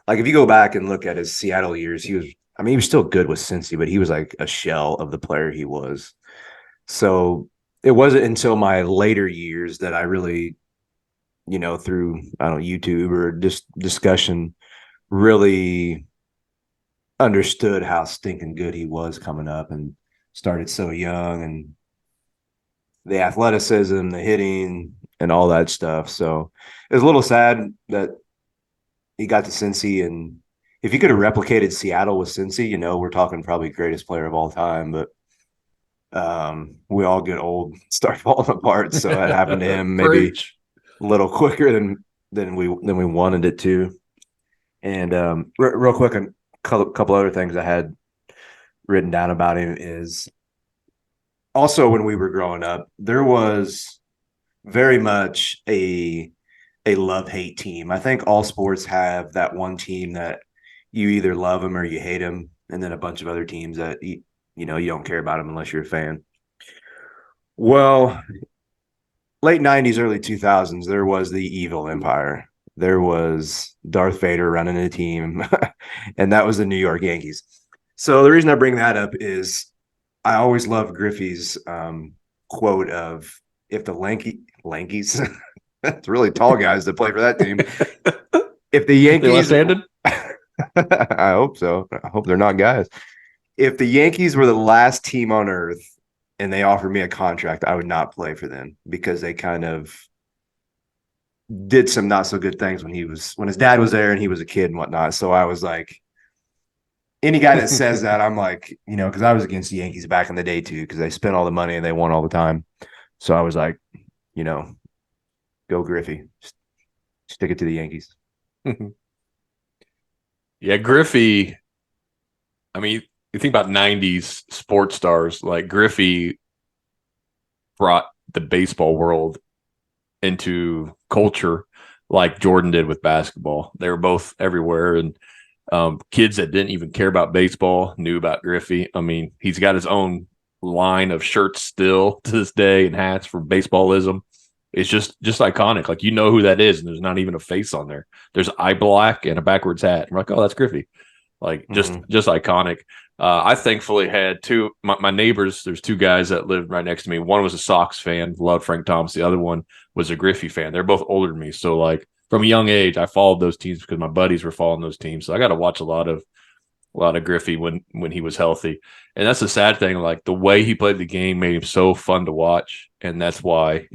like, if you go back and look at his Seattle years, he was still good with Cincy, but he was like a shell of the player he was. So it wasn't until my later years that I really, through, YouTube or discussion, really understood how stinking good he was coming up, and started so young, and the athleticism, the hitting, and all that stuff. So it was a little sad that he got to Cincy, and if he could have replicated Seattle with Cincy, we're talking probably greatest player of all time, but we all get old, start falling apart. So that happened to him maybe a little quicker than we wanted it to. And real quick, a couple other things I had written down about him is also when we were growing up, there was very much a love-hate team. I think all sports have that one team that you either love them or you hate them, and then a bunch of other teams that you don't care about them unless you're a fan. Well, late 90s, early 2000s, there was the evil empire. There was Darth Vader running the team, and that was the New York Yankees. So the reason I bring that up is I always love Griffey's quote of, if the Lankies, that's really tall guys that play for that team. If the Yankees, left-handed? I hope so. I hope they're not guys. If the Yankees were the last team on earth and they offered me a contract, I would not play for them, because they kind of did some not so good things when his dad was there and he was a kid and whatnot. So I was like, any guy that says that, I'm like, because I was against the Yankees back in the day too, because they spent all the money and they won all the time. So I was like, go Griffey, stick it to the Yankees. Yeah, Griffey. I mean, you think about 90s sports stars, like Griffey brought the baseball world into culture like Jordan did with basketball. They were both everywhere, and kids that didn't even care about baseball knew about Griffey. I mean, he's got his own line of shirts still to this day and hats for baseballism. It's just iconic. Like, who that is, and there's not even a face on there. There's eye black and a backwards hat. I'm like, oh, that's Griffey. Like, just iconic. I thankfully had two my neighbors. There's two guys that lived right next to me. One was a Sox fan, loved Frank Thomas. The other one was a Griffey fan. They're both older than me, so like from a young age, I followed those teams because my buddies were following those teams. So I got to watch a lot of Griffey when he was healthy. And that's the sad thing. Like, the way he played the game made him so fun to watch, and that's why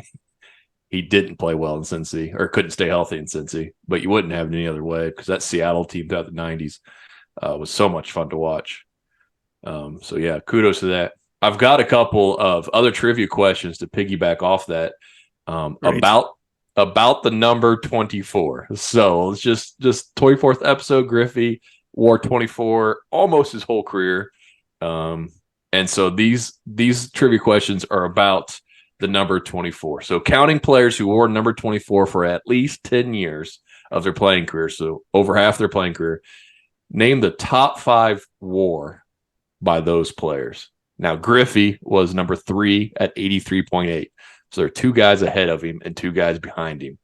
he didn't play well in Cincy, or couldn't stay healthy in Cincy. But you wouldn't have it any other way, because that Seattle team throughout the 90s was so much fun to watch. So yeah, kudos to that. I've got a couple of other trivia questions to piggyback off that about the number 24. So it's just 24th episode. Griffey wore 24 almost his whole career. And so these trivia questions are about the number 24. So counting players who wore number 24 for at least 10 years of their playing career, so over half their playing career, name the top 5 WAR by those players. Now, Griffey was number 3 at 83.8. So there are 2 guys ahead of him and 2 guys behind him.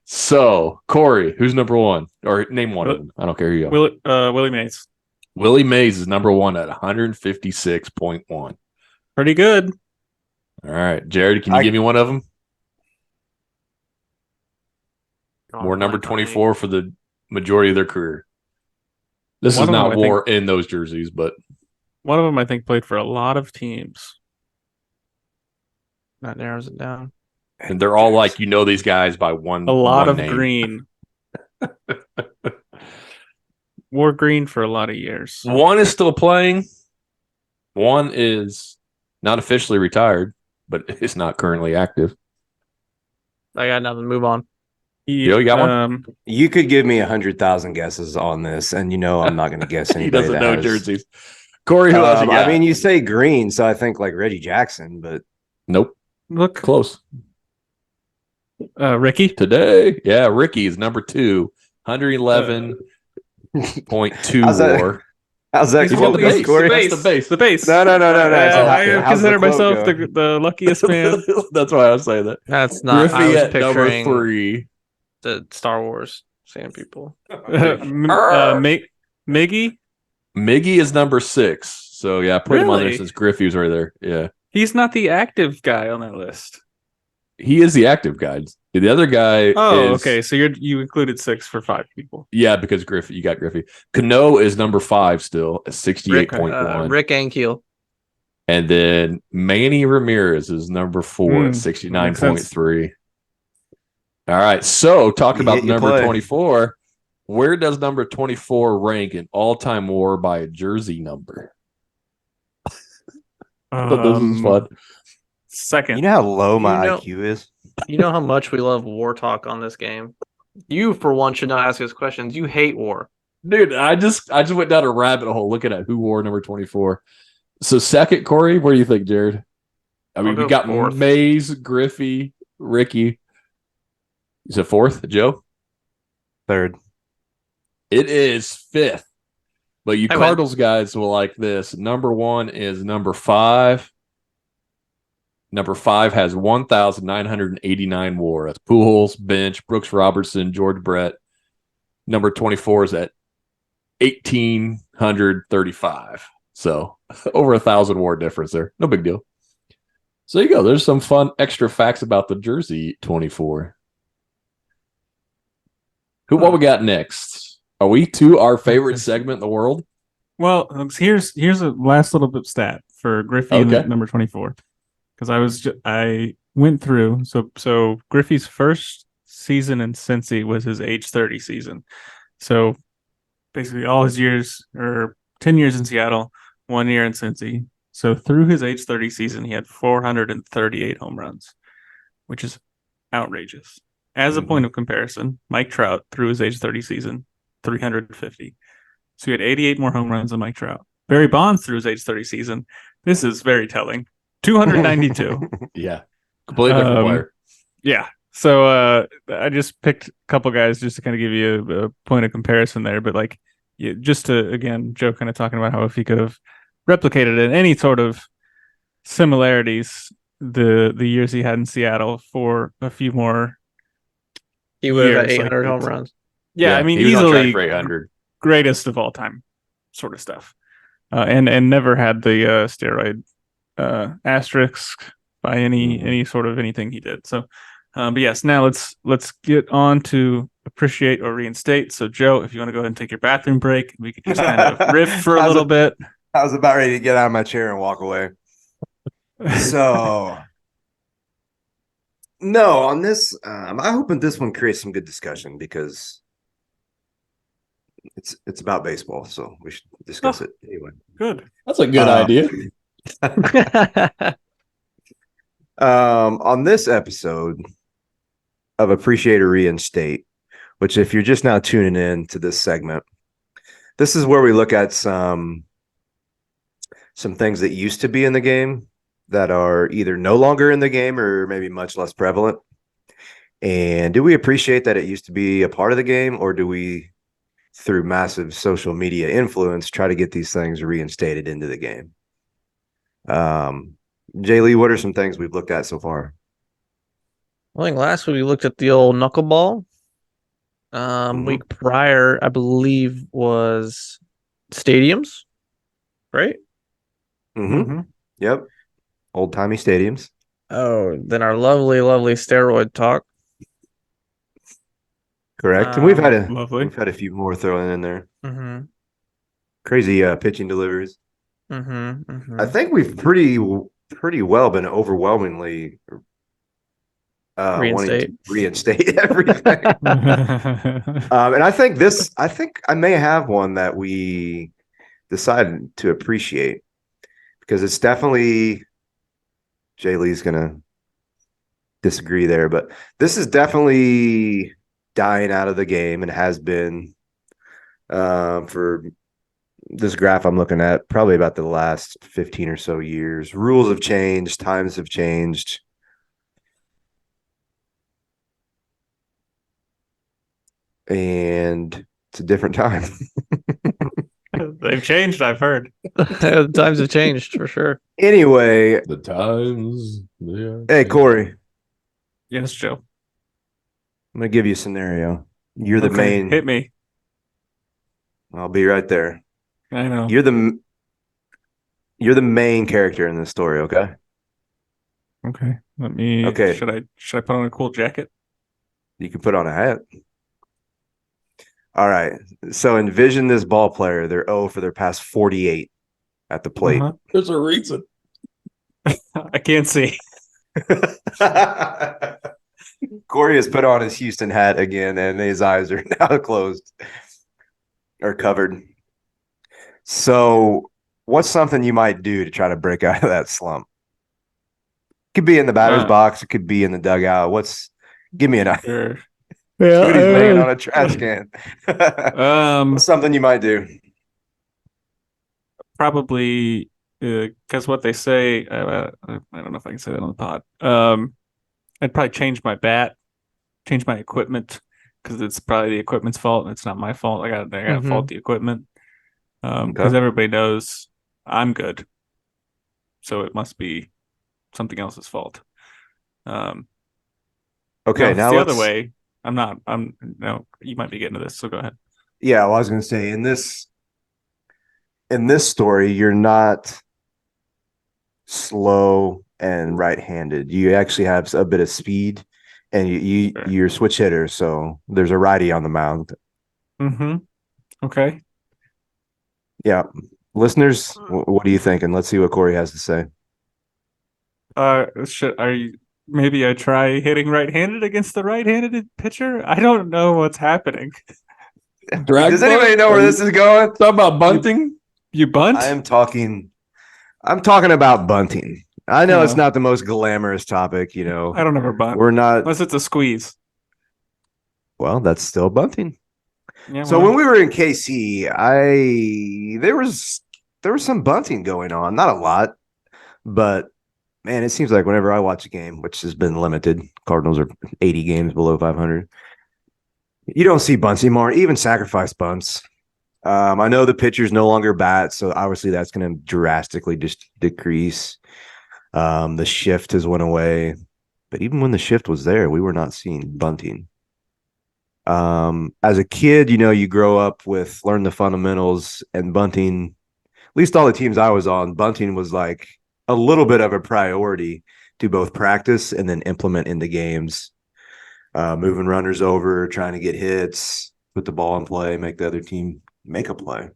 So, Corey, who's number 1? Or name one of them. I don't care who you are. Willie Mays. Willie Mays is number 1 at 156.1. Pretty good. All right. Jared, can you give me one of them? Wore number 24 for the majority of their career. This is not WAR in those jerseys, but one of them I think played for a lot of teams. That narrows it down. And they're all like, these guys by one. A lot one of name. green. Wore green for a lot of years. One is still playing. One is not officially retired, but it's not currently active. I got nothing. Move on. Joe, you got one? You could give me 100,000 guesses on this, and I'm not going to guess He anybody doesn't that know has- jerseys. Corey, who else you got? I mean, you say green, so I think like Reggie Jackson, but Nope. Look, Close. Ricky. Today, yeah, Ricky is number 2, 111.2 How's that- WAR. how's that He's quote got the go, base. Corey? That's the base. The base. No. I How's the consider quote myself go? the luckiest man. That's why I was saying that. That's not. I Griffey was at number picturing 3. the Star Wars sand people. Miggy. Miggy is number 6. So yeah, I put him on there Really? since Griffey was right there. Yeah, He's not the active guy on that list. he is the active guy. The other guy. Oh, is, okay. So you included 6 for 5 people. Yeah, because Griffey, you got Griffey. Cano is number 5 still at 68.1. Rick Ankiel. And then Manny Ramirez is number 4 at Makes 69.3. All right. So talk You about hit your number play. 24. Where does number 24 rank in all-time WAR by a jersey number? This is fun. Second. You know how low my You know- IQ is? You know how much we love war talk on this game. You, for one, should not ask us questions. You hate war. Dude, I just went down a rabbit hole looking at who wore number 24. So second, Corey, where do you think, Jared? I mean, I'll we go got fourth. Mays, Griffey, Ricky. Is it 4th, Joe? Third. It is 5th. But you I win. Cardinals guys will like this. Number 1 is number 5. Number 5 has 1,989 WAR. That's Pujols, Bench, Brooks Robertson, George Brett. Number 24 is at 1,835. So over 1,000 WAR difference there. No big deal. So there you go. There's some fun extra facts about the jersey 24. What we got next? Are we to our favorite segment in the world? Well, here's a last little bit stat for Griffey Okay. and number 24. Because I went through so Griffey's first season in Cincy was his age 30 season. So basically all his years, or 10 years in Seattle, 1 year in Cincy. So through his age 30 season, he had 438 home runs, which is outrageous. As a point of comparison, Mike Trout through his age 30 season, 350. So he had 88 more home runs than Mike Trout. Barry Bonds through his age 30 season. This is very telling. 292. Yeah. Completely different player. Yeah. So I just picked a couple guys just to kind of give you a point of comparison there. But like, just to, again, Joe kind of talking about how if he could have replicated it, any sort of similarities, the years he had in Seattle for a few more. He would have had Years, 800 like, home runs. Yeah, I mean, he was on track easily for 800. greatest of all time sort of stuff. And never had the steroid asterisk by any sort of anything he did. So, but yes, now let's get on to appreciate or reinstate. So, Joe, if you want to go ahead and take your bathroom break, we could just kind of riff for a little bit. I was about ready to get out of my chair and walk away. So, no, on this, I'm hoping this one creates some good discussion because it's about baseball, so we should discuss it anyway. Good. That's a good idea. On this episode of Appreciate or Reinstate, which if you're just now tuning in to this segment, this is where we look at some things that used to be in the game that are either no longer in the game or maybe much less prevalent. And do we appreciate that it used to be a part of the game, or do we, through massive social media influence, try to get these things reinstated into the game? Jay Lee, what are some things we've looked at so far? I think last week we looked at the old knuckleball. Week prior, I believe, was stadiums, right? Mm-hmm. Yep. Old timey stadiums. Oh, then our lovely, lovely steroid talk. Correct. And we've had Lovely. a few more thrown in there. Mm-hmm. Crazy pitching deliveries. Mm-hmm. Mm-hmm. I think we've pretty well been overwhelmingly wanting to Reinstate. reinstate everything. And I think I may have one that we decided to appreciate because it's definitely Jay Lee's gonna disagree there, but this is definitely dying out of the game and has been for this graph I'm looking at probably about the last 15 or so years. Rules have changed, times have changed. And it's a different time. They've changed, I've heard. Times have changed for sure. Anyway, The times. Yeah. hey, Corey, Yes, Joe. I'm going to give you a scenario. You're the Okay, main. hit me. I'll be right there. I know. You're the main character in this story, okay? Okay. Let me. Okay. Should I put on a cool jacket? You can put on a hat. All right. So envision this ball player. They're 0 for their past 48 at the plate. Uh-huh. There's a reason. I can't see. Corey has put on his Houston hat again, and his eyes are now closed or covered. So, what's something you might do to try to break out of that slump? Could be in the batter's box. It could be in the dugout. Give me an idea. Sure. Dude, he's laying on a trash can. What's something you might do? Probably because what they say. I don't know if I can say that on the pod. I'd probably change my bat, change my equipment because it's probably the equipment's fault and it's not my fault. I got to fault the equipment because everybody knows I'm good, so it must be something else's fault. Okay, now now the other way. No, you might be getting to this, so go ahead. Yeah, well, I was going to say in this story, you're not slow and right-handed. You actually have a bit of speed, and you're a switch hitter, so there's a righty on the mound. Mm-hmm. Okay. Yeah, listeners, what are you thinking? Let's see what Corey has to say. Maybe I try hitting right-handed against the right-handed pitcher? I don't know what's happening. Does anybody know where this is going? Talk about bunting. You bunt? I'm talking about bunting. I know it's not the most glamorous topic, I don't ever bunt. We're not. Unless it's a squeeze. Well, that's still bunting. Yeah, So when we were in KC, there was some bunting going on. Not a lot, but man, it seems like whenever I watch a game, which has been limited, Cardinals are 80 games below 500. You don't see bunts anymore, even sacrifice bunts. I know the pitchers no longer bat, so obviously that's going to drastically just decrease. The shift has went away, but even when the shift was there, we were not seeing bunting. As a kid, you grow up with learn the fundamentals, and bunting, at least all the teams I was on, bunting was like a little bit of a priority to both practice and then implement in the games. Moving runners over, trying to get hits, put the ball in play, make the other team make a play.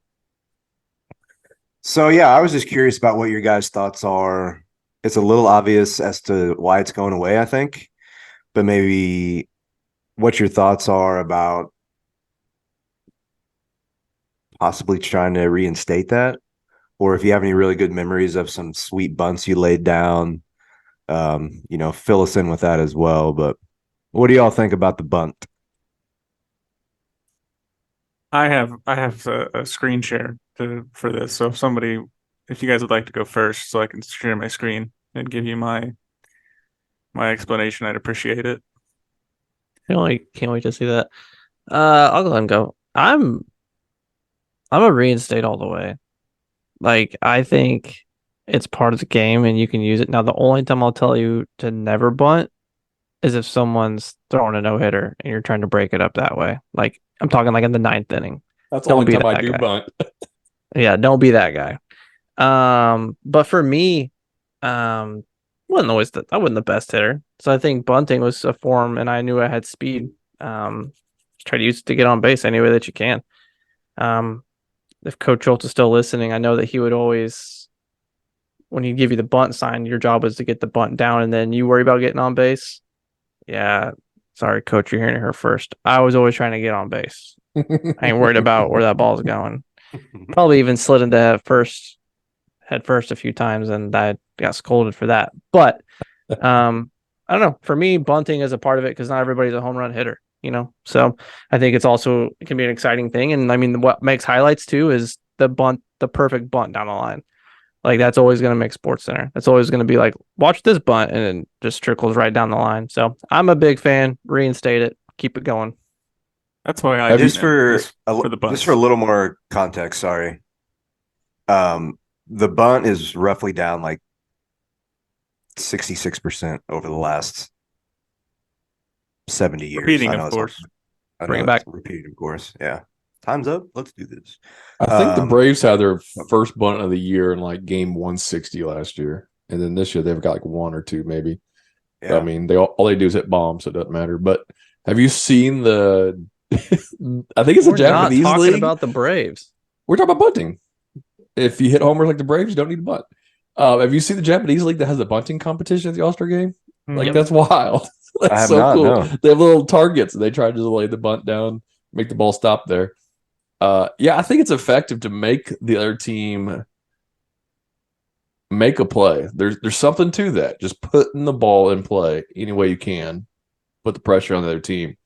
So, yeah, I was just curious about what your guys' thoughts are. It's a little obvious as to why it's going away, I think, but maybe what your thoughts are about possibly trying to reinstate that, or if you have any really good memories of some sweet bunts you laid down, fill us in with that as well. But what do y'all think about the bunt? I have a screen share for this. So if you guys would like to go first, so I can share my screen and give you my explanation, I'd appreciate it. Can't wait to see that. I'll go ahead and go. I'm a reinstate all the way. Like, I think it's part of the game and you can use it. Now, the only time I'll tell you to never bunt is if someone's throwing a no-hitter and you're trying to break it up that way. Like, I'm talking like in the 9th inning. That's the only time I do bunt. Yeah, don't be that guy. But for me, I wasn't the best hitter. So I think bunting was a form, and I knew I had speed. Try to use it to get on base any way that you can. If Coach Schultz is still listening, I know that he would always, when he'd give you the bunt sign, your job was to get the bunt down, and then you worry about getting on base. Yeah. Sorry, coach, you're hearing her first. I was always trying to get on base. I ain't worried about where that ball's going. Probably even slid into head first a few times, and I got scolded for that. But I don't know. For me, bunting is a part of it because not everybody's a home run hitter, So I think it can be an exciting thing. And I mean, what makes highlights too is the perfect bunt down the line. Like that's always going to make Sports Center. That's always going to be like, watch this bunt, and it just trickles right down the line. So I'm a big fan. Reinstate it. Keep it going. That's why I just for the bunts. just for a little more context. Sorry, the bunt is roughly down like 66% over the last 70 years. Repeating, of course. Bring it back. Repeating, of course. Yeah. Time's up. Let's do this. I think the Braves had their first bunt of the year in like game 160 last year. And then this year they've got like one or two maybe. Yeah. I mean, all they do is hit bombs, so it doesn't matter. But have you seen the I think it's a Japanese not talking league about the Braves. We're talking about bunting. If you hit homers like the Braves, you don't need to bunt. Have you seen the Japanese league that has a bunting competition at the All-Star game? Like, that's wild. That's so cool. No. They have little targets, and they try to lay the bunt down, make the ball stop there. Yeah, I think it's effective to make the other team make a play. There's something to that. Just putting the ball in play any way you can, put the pressure on the other team.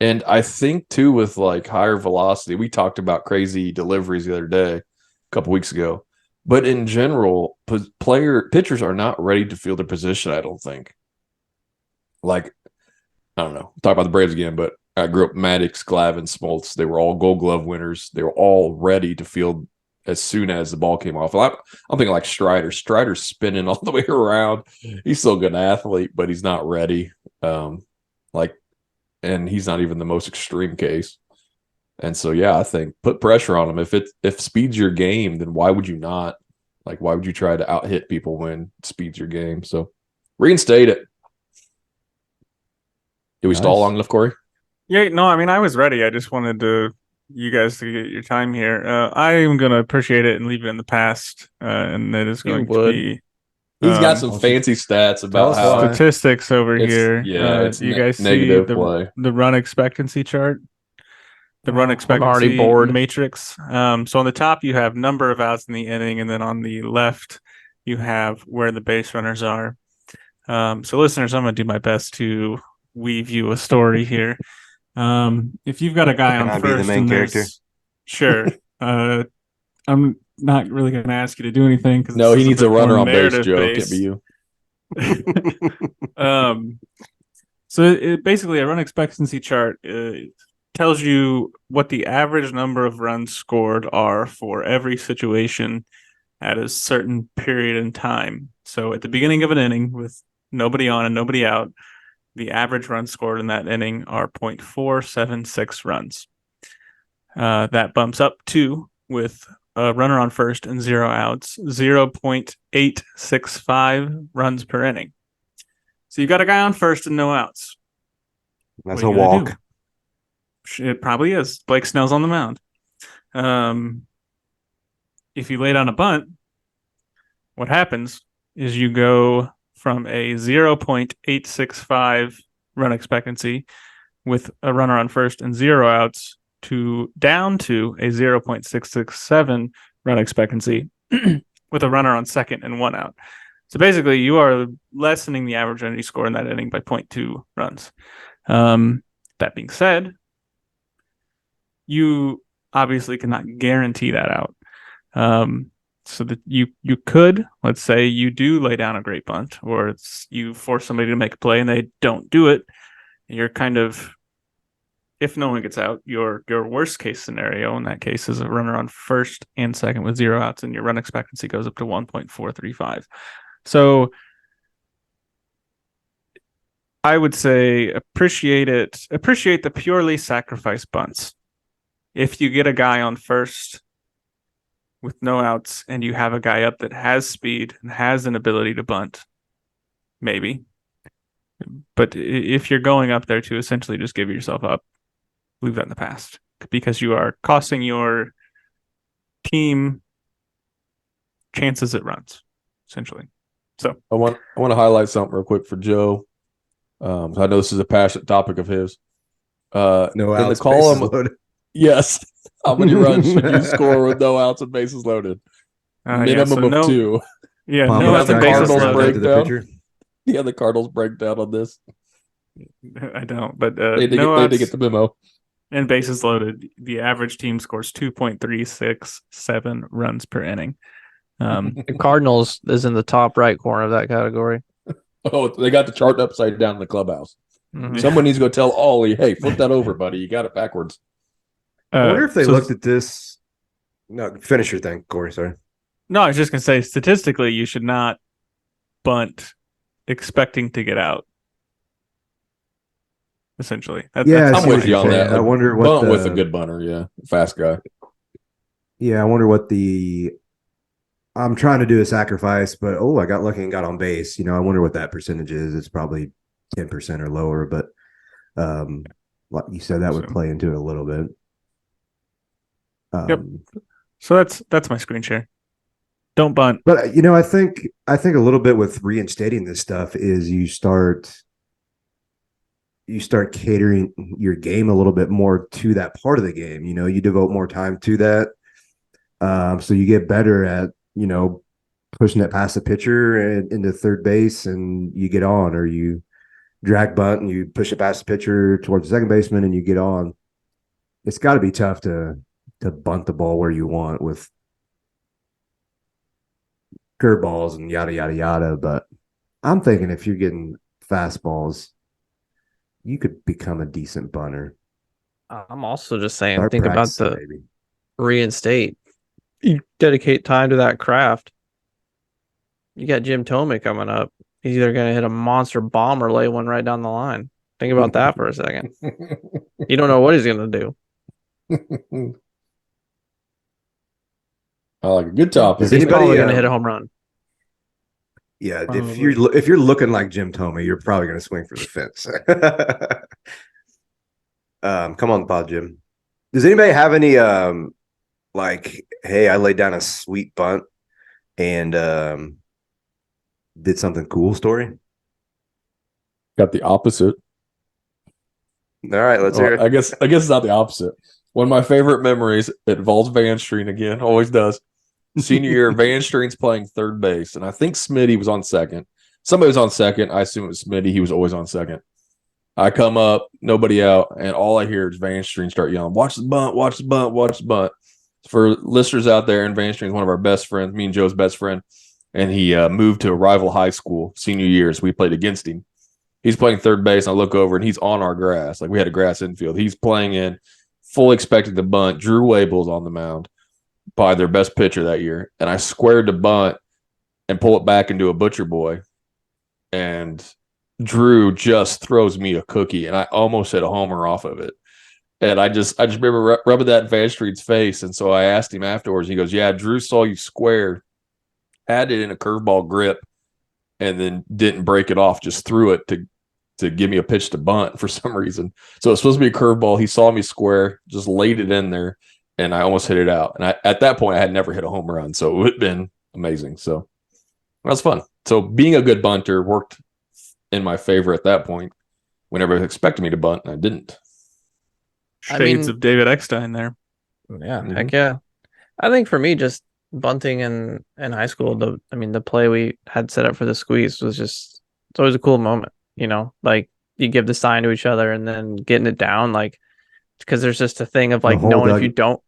And I think, too, with, like, higher velocity, we talked about crazy deliveries the other day, a couple weeks ago. But in general, pitchers are not ready to field their position, I don't think. Like, I don't know. Talk about the Braves again, but I grew up Maddox, Glavine, Smoltz. They were all Gold Glove winners. They were all ready to field as soon as the ball came off. I'm thinking like Strider. Strider's spinning all the way around. He's still a good athlete, but he's not ready. And he's not even the most extreme case. And so, yeah, I think put pressure on him. If speed's your game, then why would you not? Like, why would you try to out-hit people when speed's your game? So, reinstate it. Did we stall long enough, Corey? Yeah, no, I mean, I was ready. I just wanted you guys to get your time here. I am going to appreciate it and leave it in the past. And that is going to be... He's got some fancy stats about how statistics over here. Yeah, it's you guys negative see play. The run expectancy chart? The run expectancy I'm already bored. Matrix. So on the top, you have number of outs in the inning, and then on the left, you have where the base runners are. So listeners, I'm going to do my best to weave you a story here. If you've got a guy on first, be the main character? Sure. I'm not really going to ask you to do anything because no, he needs a runner on base, Joe. It can't be you. So basically, a run expectancy chart tells you what the average number of runs scored are for every situation at a certain period in time. So at the beginning of an inning with nobody on and nobody out, the average runs scored in that inning are 0.476 runs. That bumps up to, with a runner on first and 0 outs, 0.865 runs per inning. So you got a guy on first and no outs. That's a walk. It probably is. Blake Snell's on the mound. If you lay down a bunt, what happens is you go from a 0.865 run expectancy with a runner on first and 0 outs down to a 0.667 run expectancy with a runner on second and 1 out. So basically, you are lessening the average energy score in that inning by 0.2 runs. That being said, you obviously cannot guarantee that out. So that you could, let's say you do lay down a great bunt, or you force somebody to make a play and they don't do it. You're kind of, if no one gets out, your worst case scenario in that case is a runner on first and second with 0 outs, and your run expectancy goes up to 1.435. So I would say appreciate the purely sacrifice bunts. If you get a guy on first with no outs and you have a guy up that has speed and has an ability to bunt, maybe. But if you're going up there to essentially just give yourself up, leave that in the past, because you are costing your team chances at runs, essentially. So I want to highlight something real quick for Joe. So I know this is a passionate topic of his. No in the outs, column, bases loaded. yes. How many runs should you score with no outs and bases loaded? Minimum so of 2. Yeah, Palm no up, outs and the bases Cardinals loaded. break to the down. pitcher. Yeah, the Cardinals breakdown on this. I don't, but They did no outs get the memo. and bases loaded. The average team scores 2.367 runs per inning. The Cardinals is in the top right corner of that category. Oh, they got the chart upside down in the clubhouse. Mhm. Someone needs to go tell Ollie, hey, flip that over, buddy. You got it backwards. I wonder if they so- looked at this. No, finish your thing, Corey. Sorry. No, I was just gonna say, statistically, you should not bunt expecting to get out. Essentially, Yeah, that's I'm with you on that. I wonder what Bunt the, with a good bunter, yeah. Fast guy. Yeah, I wonder what the. I'm trying to do a sacrifice, but I got lucky and got on base. I wonder what that percentage is. It's probably 10% or lower, but like you said, that would play into it a little bit. Yep. So that's my screen share. Don't bunt. But I think a little bit with reinstating this stuff is you start catering your game a little bit more to that part of the game. You devote more time to that. So you get better at, pushing it past the pitcher and into third base and you get on, or you drag bunt and you push it past the pitcher towards the second baseman and you get on. It's got to be tough to bunt the ball where you want with curveballs and yada, yada, yada. But I'm thinking if you're getting fastballs, you could become a decent bunter. I'm also just saying, Start think about practicing, the maybe. reinstate. You dedicate time to that craft. You got Jim Tomey coming up. He's either going to hit a monster bomb or lay one right down the line. Think about that for a second. You don't know what he's going to do. I like a good topic. Does He's anybody, probably going to hit a home run. Yeah, Probably. if you're looking like Jim Tomey, you're probably going to swing for the fence. Come on, pod, Jim. Does anybody have any like, hey, I laid down a sweet bunt and did something cool story? Got the opposite. All right, let's hear it. I guess it's not the opposite. One of my favorite memories, it involves Van Streen again, always does. Senior year, Van Streen's playing third base, and I think Smitty was on second. Somebody was on second. I assume it was Smitty. He was always on second. I come up, nobody out, and all I hear is Van Streen start yelling, watch the bunt, watch the bunt, watch the bunt. For listeners out there, and Van Streen's one of our best friends, me and Joe's best friend, and he moved to a rival high school senior year, so we played against him. He's playing third base, and I look over, and he's on our grass. Like, we had a grass infield. He's playing in, full expected to bunt. Drew Wable's on the mound, by their best pitcher that year. And I squared the bunt and pull it back into a butcher boy. And Drew just throws me a cookie, and I almost hit a homer off of it. And I just remember rubbing that in Van Street's face. And so I asked him afterwards. He goes, yeah, Drew saw you square, had it in a curveball grip, and then didn't break it off, just threw it to give me a pitch to bunt for some reason. So it's supposed to be a curveball. He saw me square, just laid it in there, and I almost hit it out. And at that point, I had never hit a home run. So it would have been amazing. So that was fun. So being a good bunter worked in my favor at that point when everybody expected me to bunt, and I didn't. Shades of David Eckstein there. Yeah, heck yeah. I think for me, just bunting in high school, the play we had set up for the squeeze was just, it's always a cool moment, like you give the sign to each other and then getting it down, like, because there's just a thing of like knowing if you don't.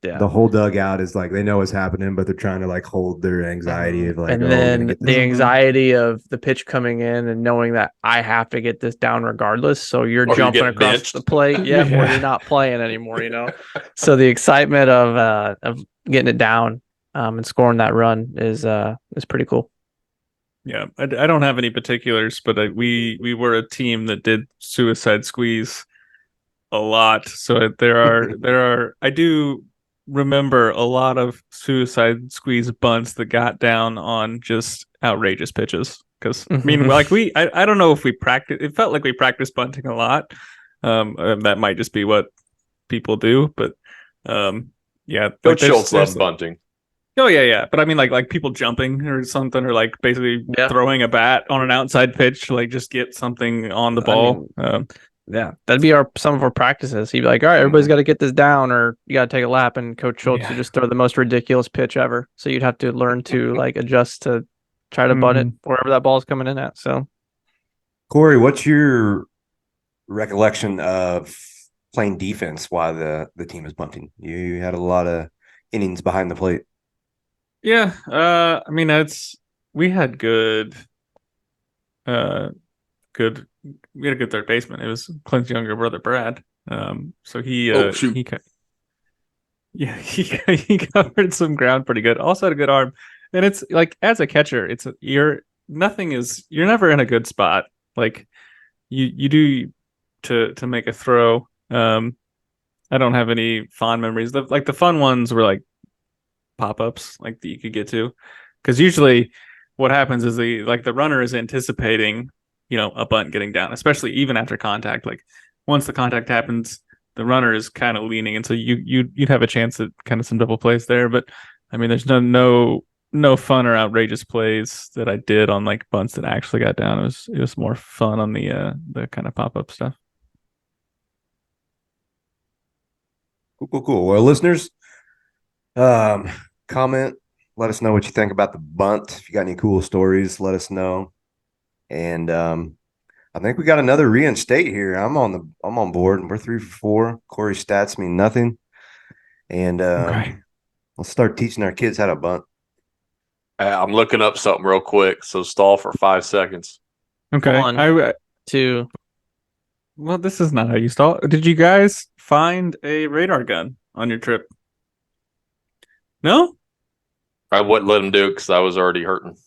Yeah. The whole dugout is like, they know what's happening, but they're trying to like hold their anxiety of like, and then the anxiety of the pitch coming in and knowing that I have to get this down regardless. So you're jumping across the plate, or you're not playing anymore, So the excitement of getting it down and scoring that run is pretty cool. Yeah, I don't have any particulars, but we were a team that did suicide squeeze a lot. So there are I do remember a lot of suicide squeeze bunts that got down on just outrageous pitches. Because I mean, like I don't know if we practiced. It felt like we practiced bunting a lot. That might just be what people do, but yeah. Coach Schultz loves bunting. Oh yeah. But I mean, like people jumping or something, or like basically throwing a bat on an outside pitch to like just get something on the ball. Yeah, that'd be some of our practices. He'd be like, "All right, everybody's got to get this down, or you got to take a lap." And Coach Schultz would just throw the most ridiculous pitch ever. So you'd have to learn to like adjust to try to butt it wherever that ball's coming in at. So, Corey, what's your recollection of playing defense while the team is bunting? You had a lot of innings behind the plate. Yeah, I mean we had good. We had a good third baseman. It was Clint's younger brother, Brad. So he he covered some ground pretty good. Also had a good arm, and it's like as a catcher, you're never in a good spot. Like you do to make a throw. I don't have any fond memories. The fun ones were like pop-ups, like that you could get to, because usually what happens is the runner is anticipating a bunt getting down, especially even after contact. Like once the contact happens, the runner is kind of leaning, and so you'd have a chance at kind of some double plays there. But I mean, there's no fun or outrageous plays that I did on like bunts that actually got down. It was more fun on the kind of pop-up stuff. Cool. Well, listeners, comment. Let us know what you think about the bunt. If you got any cool stories, let us know. And I think we got another reinstate here. I'm on board, and we're 3 for 4. Corey's stats mean nothing. And let's start teaching our kids how to bunt. I'm looking up something real quick, so stall for 5 seconds. Okay. 1, 2. Well, this is not how you stall. Did you guys find a radar gun on your trip? No? I wouldn't let him do it because I was already hurting.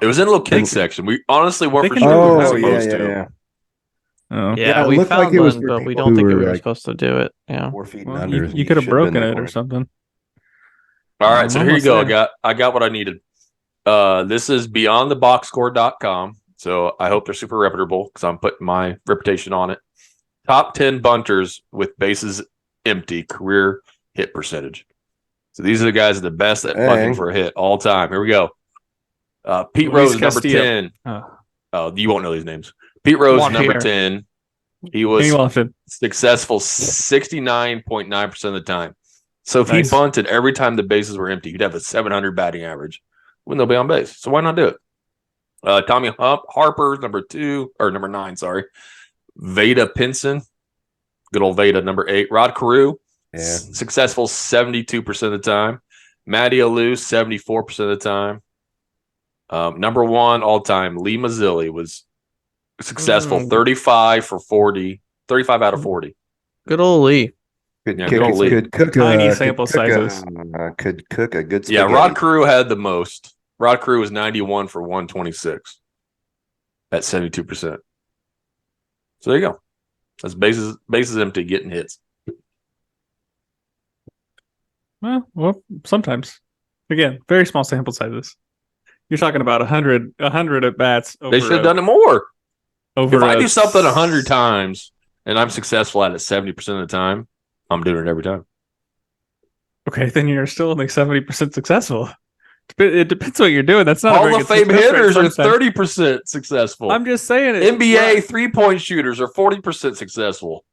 It was in a little kid section. We honestly weren't for sure we were supposed to. Oh. Yeah, it we looked found like it was one, for but we people don't who think we were, were like, supposed to do it. Yeah. 4 feet Well, and under. you could have should been broken it there. or something. All right, so I'm here you almost go. there. I got what I needed. This is beyondtheboxscore.com. So I hope they're super reputable because I'm putting my reputation on it. Top 10 bunters with bases empty career hit percentage. So these are the guys that are the best at bunting for a hit all time. Here we go. Pete Luis Rose, number Castillo. 10. Oh, you won't know these names. Pete Rose, Juan number Pierre. 10. He was Kenny Lofton. successful 69.9% of the time. So if he bunted every time the bases were empty, he'd have a 700 batting average when they'll be on base. So why not do it? Tommy Harper, number 9, sorry. Veda Pinson, good old Veda, number 8. Rod Carew, successful 72% of the time. Matty Alou, 74% of the time. Number 1 all time, Lee Mazzilli was successful 35 out of 40. Good old Lee. Could cook tiny sample sizes. Could cook a good spaghetti. Yeah, Rod Carew had the most. Rod Carew was 91 for 126 at 72%. So there you go. That's bases empty, getting hits. Well, sometimes. Again, very small sample sizes. You're talking about 100 at bats. They should have done it more. If I do something 100 times and I'm successful at it 70% of the time, I'm doing it every time. Okay, then you're still only 70% successful. It depends what you're doing. That's not Hall of Fame hitters are 30% successful. I'm just saying it. NBA 3-point shooters are 40% successful.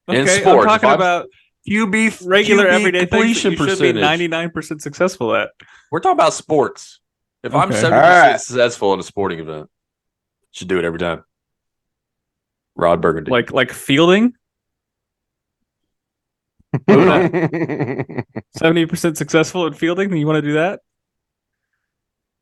Okay, in sports, I'm talking about QB regular QB everyday things that completion you should be percentage. 99% successful at. We're talking about sports. If I'm Okay. 70% successful in a sporting event, should do it every time. Rod Burgundy. Like fielding? 70% successful at fielding? You want to do that?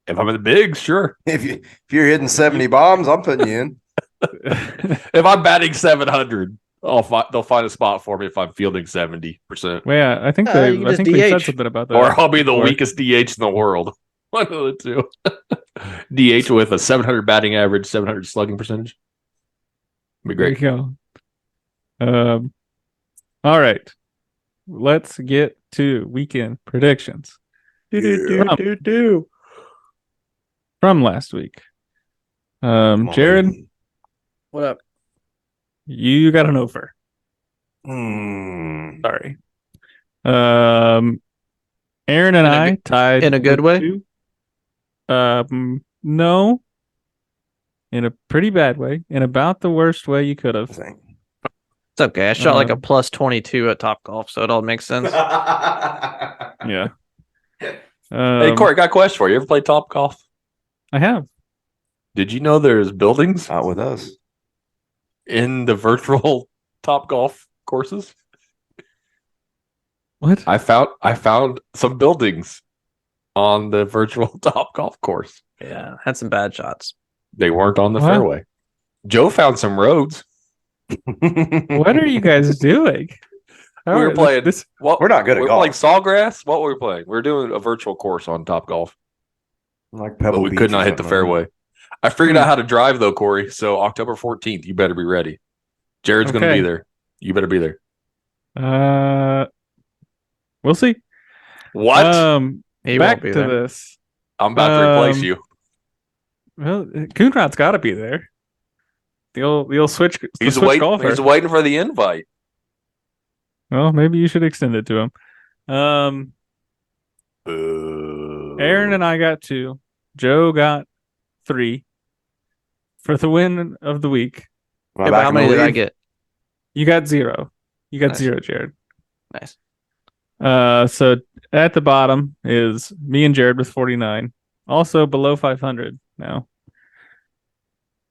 If I'm in the bigs, sure. If you're hitting 70 bombs, I'm putting you in. If I'm batting 700, they'll find a spot for me if I'm fielding 70%. Well, yeah, I think you can I just think we said DH. something about that. Or I'll be the before. weakest DH in the world. One of the two. DH with a 700 batting average, 700 slugging percentage. Be great. There you go. All right. Let's get to weekend predictions. From last week. Jared, What up? you got an over. Sorry. Aaron and In a I good- tied in a good with way? 2. No, in a pretty bad way, in about the worst way you could have. It's okay. I shot like a Um, plus 22 at Top Golf, so it all makes sense. Yeah. Hey, Corey, got a question for you. Ever played Top Golf? I have. Did you know there's buildings Not with us. in the virtual Top Golf courses? What? I found some buildings on the virtual Top Golf course. Yeah, had some bad shots. They weren't on the What? fairway. Joe found some roads. What are you guys doing? We were playing this. What We're not good at we were golf. playing Sawgrass. What were we playing? We were doing a virtual course on Top Golf, Like but Pebble we Beach could or not hit the something. fairway. I figured out how to drive though, Corey. So October 14th, you better be ready. Jared's going to Okay. be there. You better be there. We'll see. What? He Back won't be to there. this. I'm about to replace um, you. Well, Coonrod's got to be there. The old switch. The He's switch waiting. golfer. He's waiting for the invite. Well, maybe you should extend it to him. Aaron and I got 2. Joe got 3 for the win of the week. Am I Okay, but back how in the many did I lead? get? You got 0. You got Nice. 0, Jared. Nice. So at the bottom is me and Jared with 49. Also below 500 now.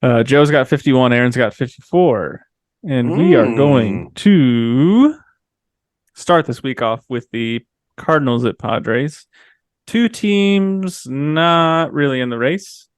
Joe's got 51. Aaron's got 54. And we are going to start this week off with the Cardinals at Padres. 2 teams not really in the race.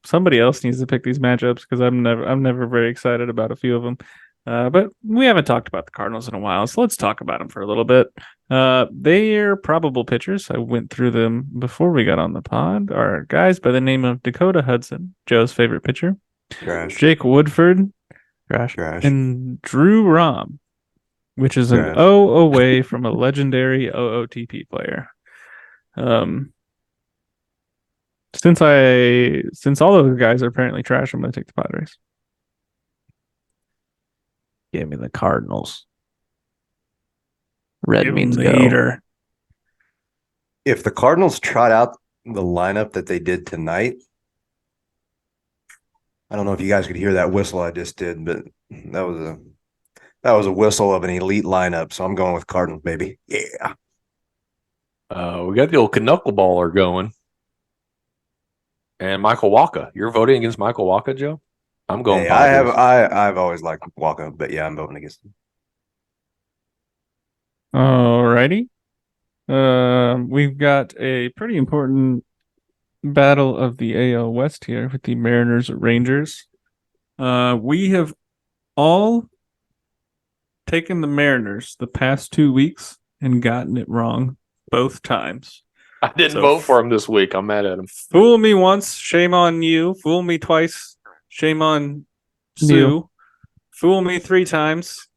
Somebody else needs to pick these matchups because I'm never very excited about a few of them. But we haven't talked about the Cardinals in a while, so let's talk about them for a little bit. They're probable pitchers. I went through them before we got on the pod. Are guys by the name of Dakota Hudson, Joe's favorite pitcher, Trash. Jake Woodford, Trash. and Drew Rom, which is an Trash. O away from a legendary OOTP player. Since all of the guys are apparently trash, I'm going to take the Padres. Give me the Cardinals. Red Give means him go. the heater. If the Cardinals trot out the lineup that they did tonight, I don't know if you guys could hear that whistle I just did, but that was a whistle of an elite lineup. So I'm going with Cardinals, baby. Yeah. We got the old knuckleballer going. And Michael Waka. You're voting against Michael Waka, Joe? I'm going Hey, Padres. I've always liked Walker, but yeah, I'm voting against him. Alrighty. We've got a pretty important battle of the AL West here with the Mariners Rangers. We have all taken the Mariners the past 2 weeks and gotten it wrong both times. I didn't So- vote for him this week. I'm mad at him. Fool me once, shame on you. Fool me twice, shame on Sue. You. Fool me 3 times.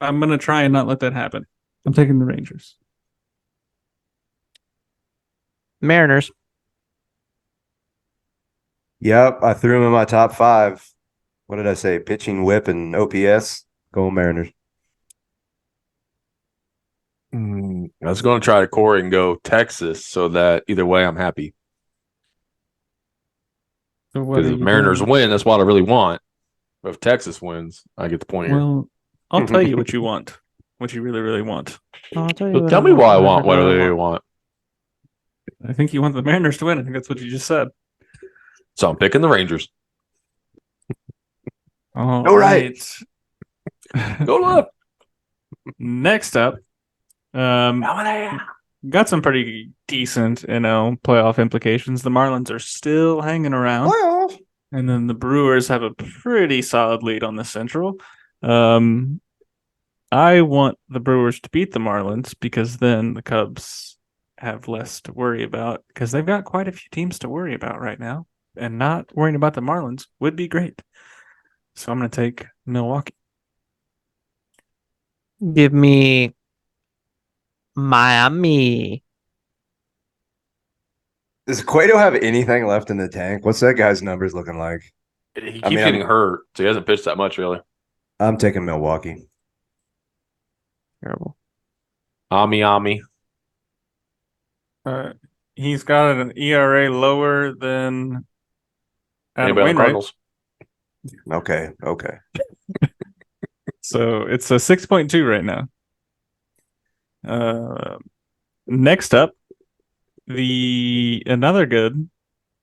I'm going to try and not let that happen. I'm taking the Rangers. Mariners. Yep, I threw him in my top 5. What did I say? Pitching, whip, and OPS. Go Mariners. I was going to try to Corey and go Texas so that either way I'm happy. So what Because are if you Mariners doing? win, that's what I really want. But if Texas wins, I get the point here. Well, I'll tell you what you want. What you really, really want. I'll tell you So what tell me what I want. What really do you want? I think you want the Mariners to win. I think that's what you just said. So I'm picking the Rangers. All Go right. Go left. Next up, got some pretty decent, playoff implications. The Marlins are still hanging around. Playoff. And then the Brewers have a pretty solid lead on the Central. I want the Brewers to beat the Marlins because then the Cubs have less to worry about because they've got quite a few teams to worry about right now. And not worrying about the Marlins would be great. So I'm going to take Milwaukee. Give me Miami. Does Cueto have anything left in the tank? What's that guy's numbers looking like? He keeps I mean, getting I'm- hurt, so he hasn't pitched that much, really. I'm taking Milwaukee. Terrible. Ami. He's got an ERA lower than Adam Anybody on the Wainwright. Cardinals? Okay. So it's a 6.2 right now. Next up, another good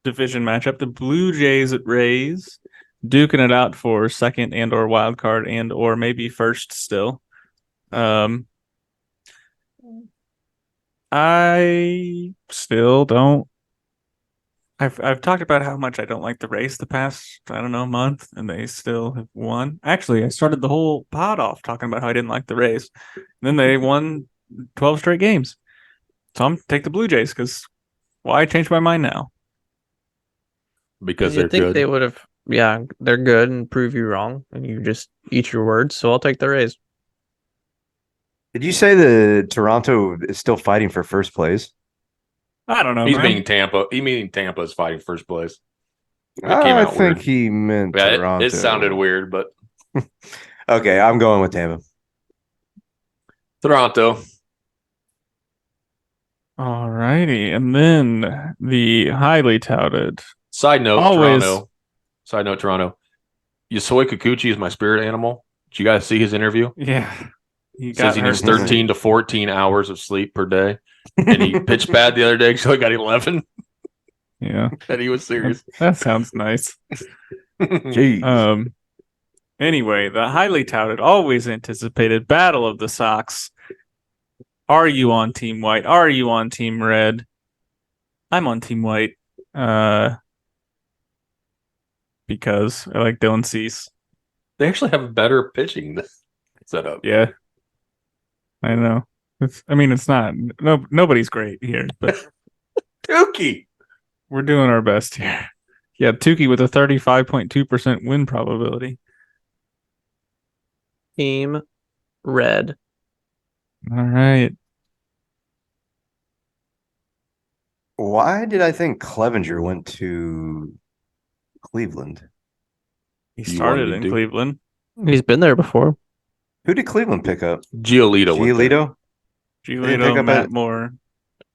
division matchup: the Blue Jays at Rays, duking it out for second and or wild card and or maybe first still. I still don't. I've talked about how much I don't like the Rays the past, month, and they still have won. Actually, I started the whole pod off talking about how I didn't like the Rays. And then they won 12 straight games. So I'm take the Blue Jays because why change my mind now? Because You they're think good. they would have? Yeah, they're good and prove you wrong, and you just eat your words. So I'll take the Rays. Did you say the Toronto is still fighting for first place? I don't know. He's man. meaning Tampa. He meaning Tampa is fighting first place. It came I out think weird. he meant Yeah, Toronto. it sounded weird, but Okay, I'm going with Tampa. Toronto. All righty, and then the highly touted. Side note, Always. Toronto. Yasoi Kikuchi is my spirit animal. Did you guys see his interview? Yeah, he Says he got needs hurt. 13 to 14 hours of sleep per day. And he pitched bad the other day, so he got 11. Yeah, And he was serious. that sounds nice. Jeez. Anyway, the highly touted, always anticipated Battle of the Sox. Are you on Team White? Are you on Team Red? I'm on Team White. Because I like Dylan Cease. They actually have better pitching setup. Yeah. I know. It's not. Nobody's great here, but Tukey. we're doing our best here. Yeah, Tukey with a 35.2% win probability. Team Red. All right. Why did I think Clevenger went to Cleveland? He You started wanted in to do- Cleveland. He's been there before. Who did Cleveland pick up? Giolito. went there. Giolito? They didn't pick Giolito, up Matt at- Moore.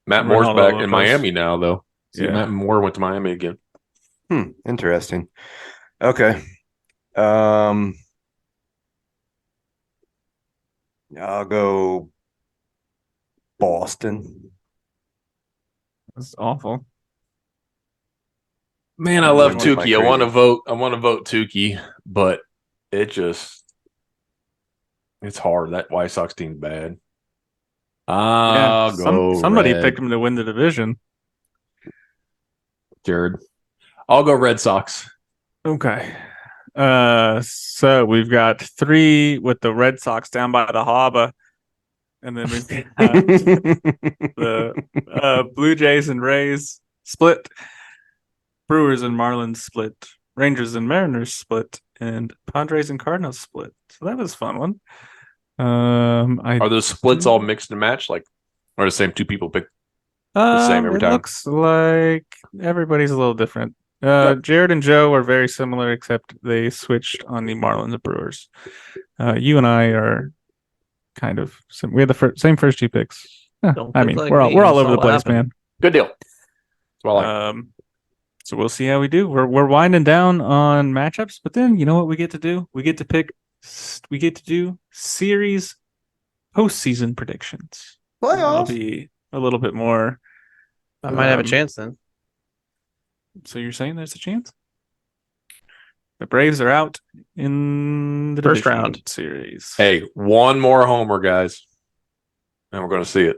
Matt Moore's Ronaldo back Lopez. in Miami now, though. See, Yeah. Matt Moore went to Miami again. Interesting. Okay. I'll go Boston. That's awful. Man, I I'm love going like Tukey. I want to crazy. vote. I want to vote Tukey, but it's hard. That White Sox team's bad. I'll go. Somebody Red. picked him to win the division. Jared. I'll go Red Sox. Okay. So we've got 3 with the Red Sox down by the harbor. And then we've got the Blue Jays and Rays split. Brewers and Marlins split. Rangers and Mariners split. And Padres and Cardinals split. So that was a fun one. Are those splits all mixed and matched? Like, or the same two people pick? the same every It time? looks like everybody's a little different. Jared and Joe are very similar, except they switched on the Marlins and Brewers. You and I are kind of we had the same first 2 picks. Don't I pick mean, like we're me, all that's over the all place, happened. man. Good deal. That's what I like. So we'll see how we do. We're winding down on matchups, but then you know what we get to do? We get to pick. We get to do series postseason predictions. I'll Playoffs. be a little bit more. I might have a chance then. So you're saying there's a chance? The Braves are out in the First division round. series. Hey, one more homer, guys, and we're going to see it.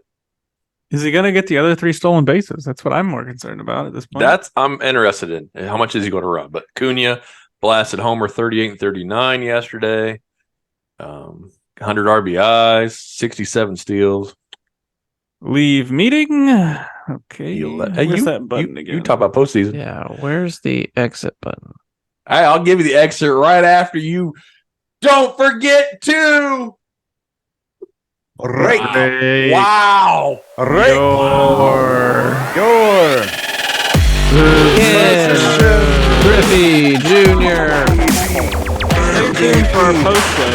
Is he going to get the other 3 stolen bases? That's what I'm more concerned about at this point. That's I'm interested in. How much is he going to run? But Cunha blasted homer 38 and 39 yesterday. 100 RBIs, 67 steals. Leave meeting. Okay. Hey, Where's you, that button you, again? you talk about postseason. Yeah, where's the exit button? Hey, I'll give you the exit right after you. Don't forget to. Rake. Wow. Rake. Your. Griffey Jr. Stay tuned for our post show.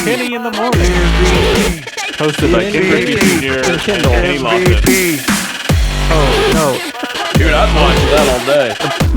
Kenny in the morning. Hosted by Ken Griffey Jr. and Kendall. Kenny Lofton. MVP. Oh no! Dude, I'd watch that all day.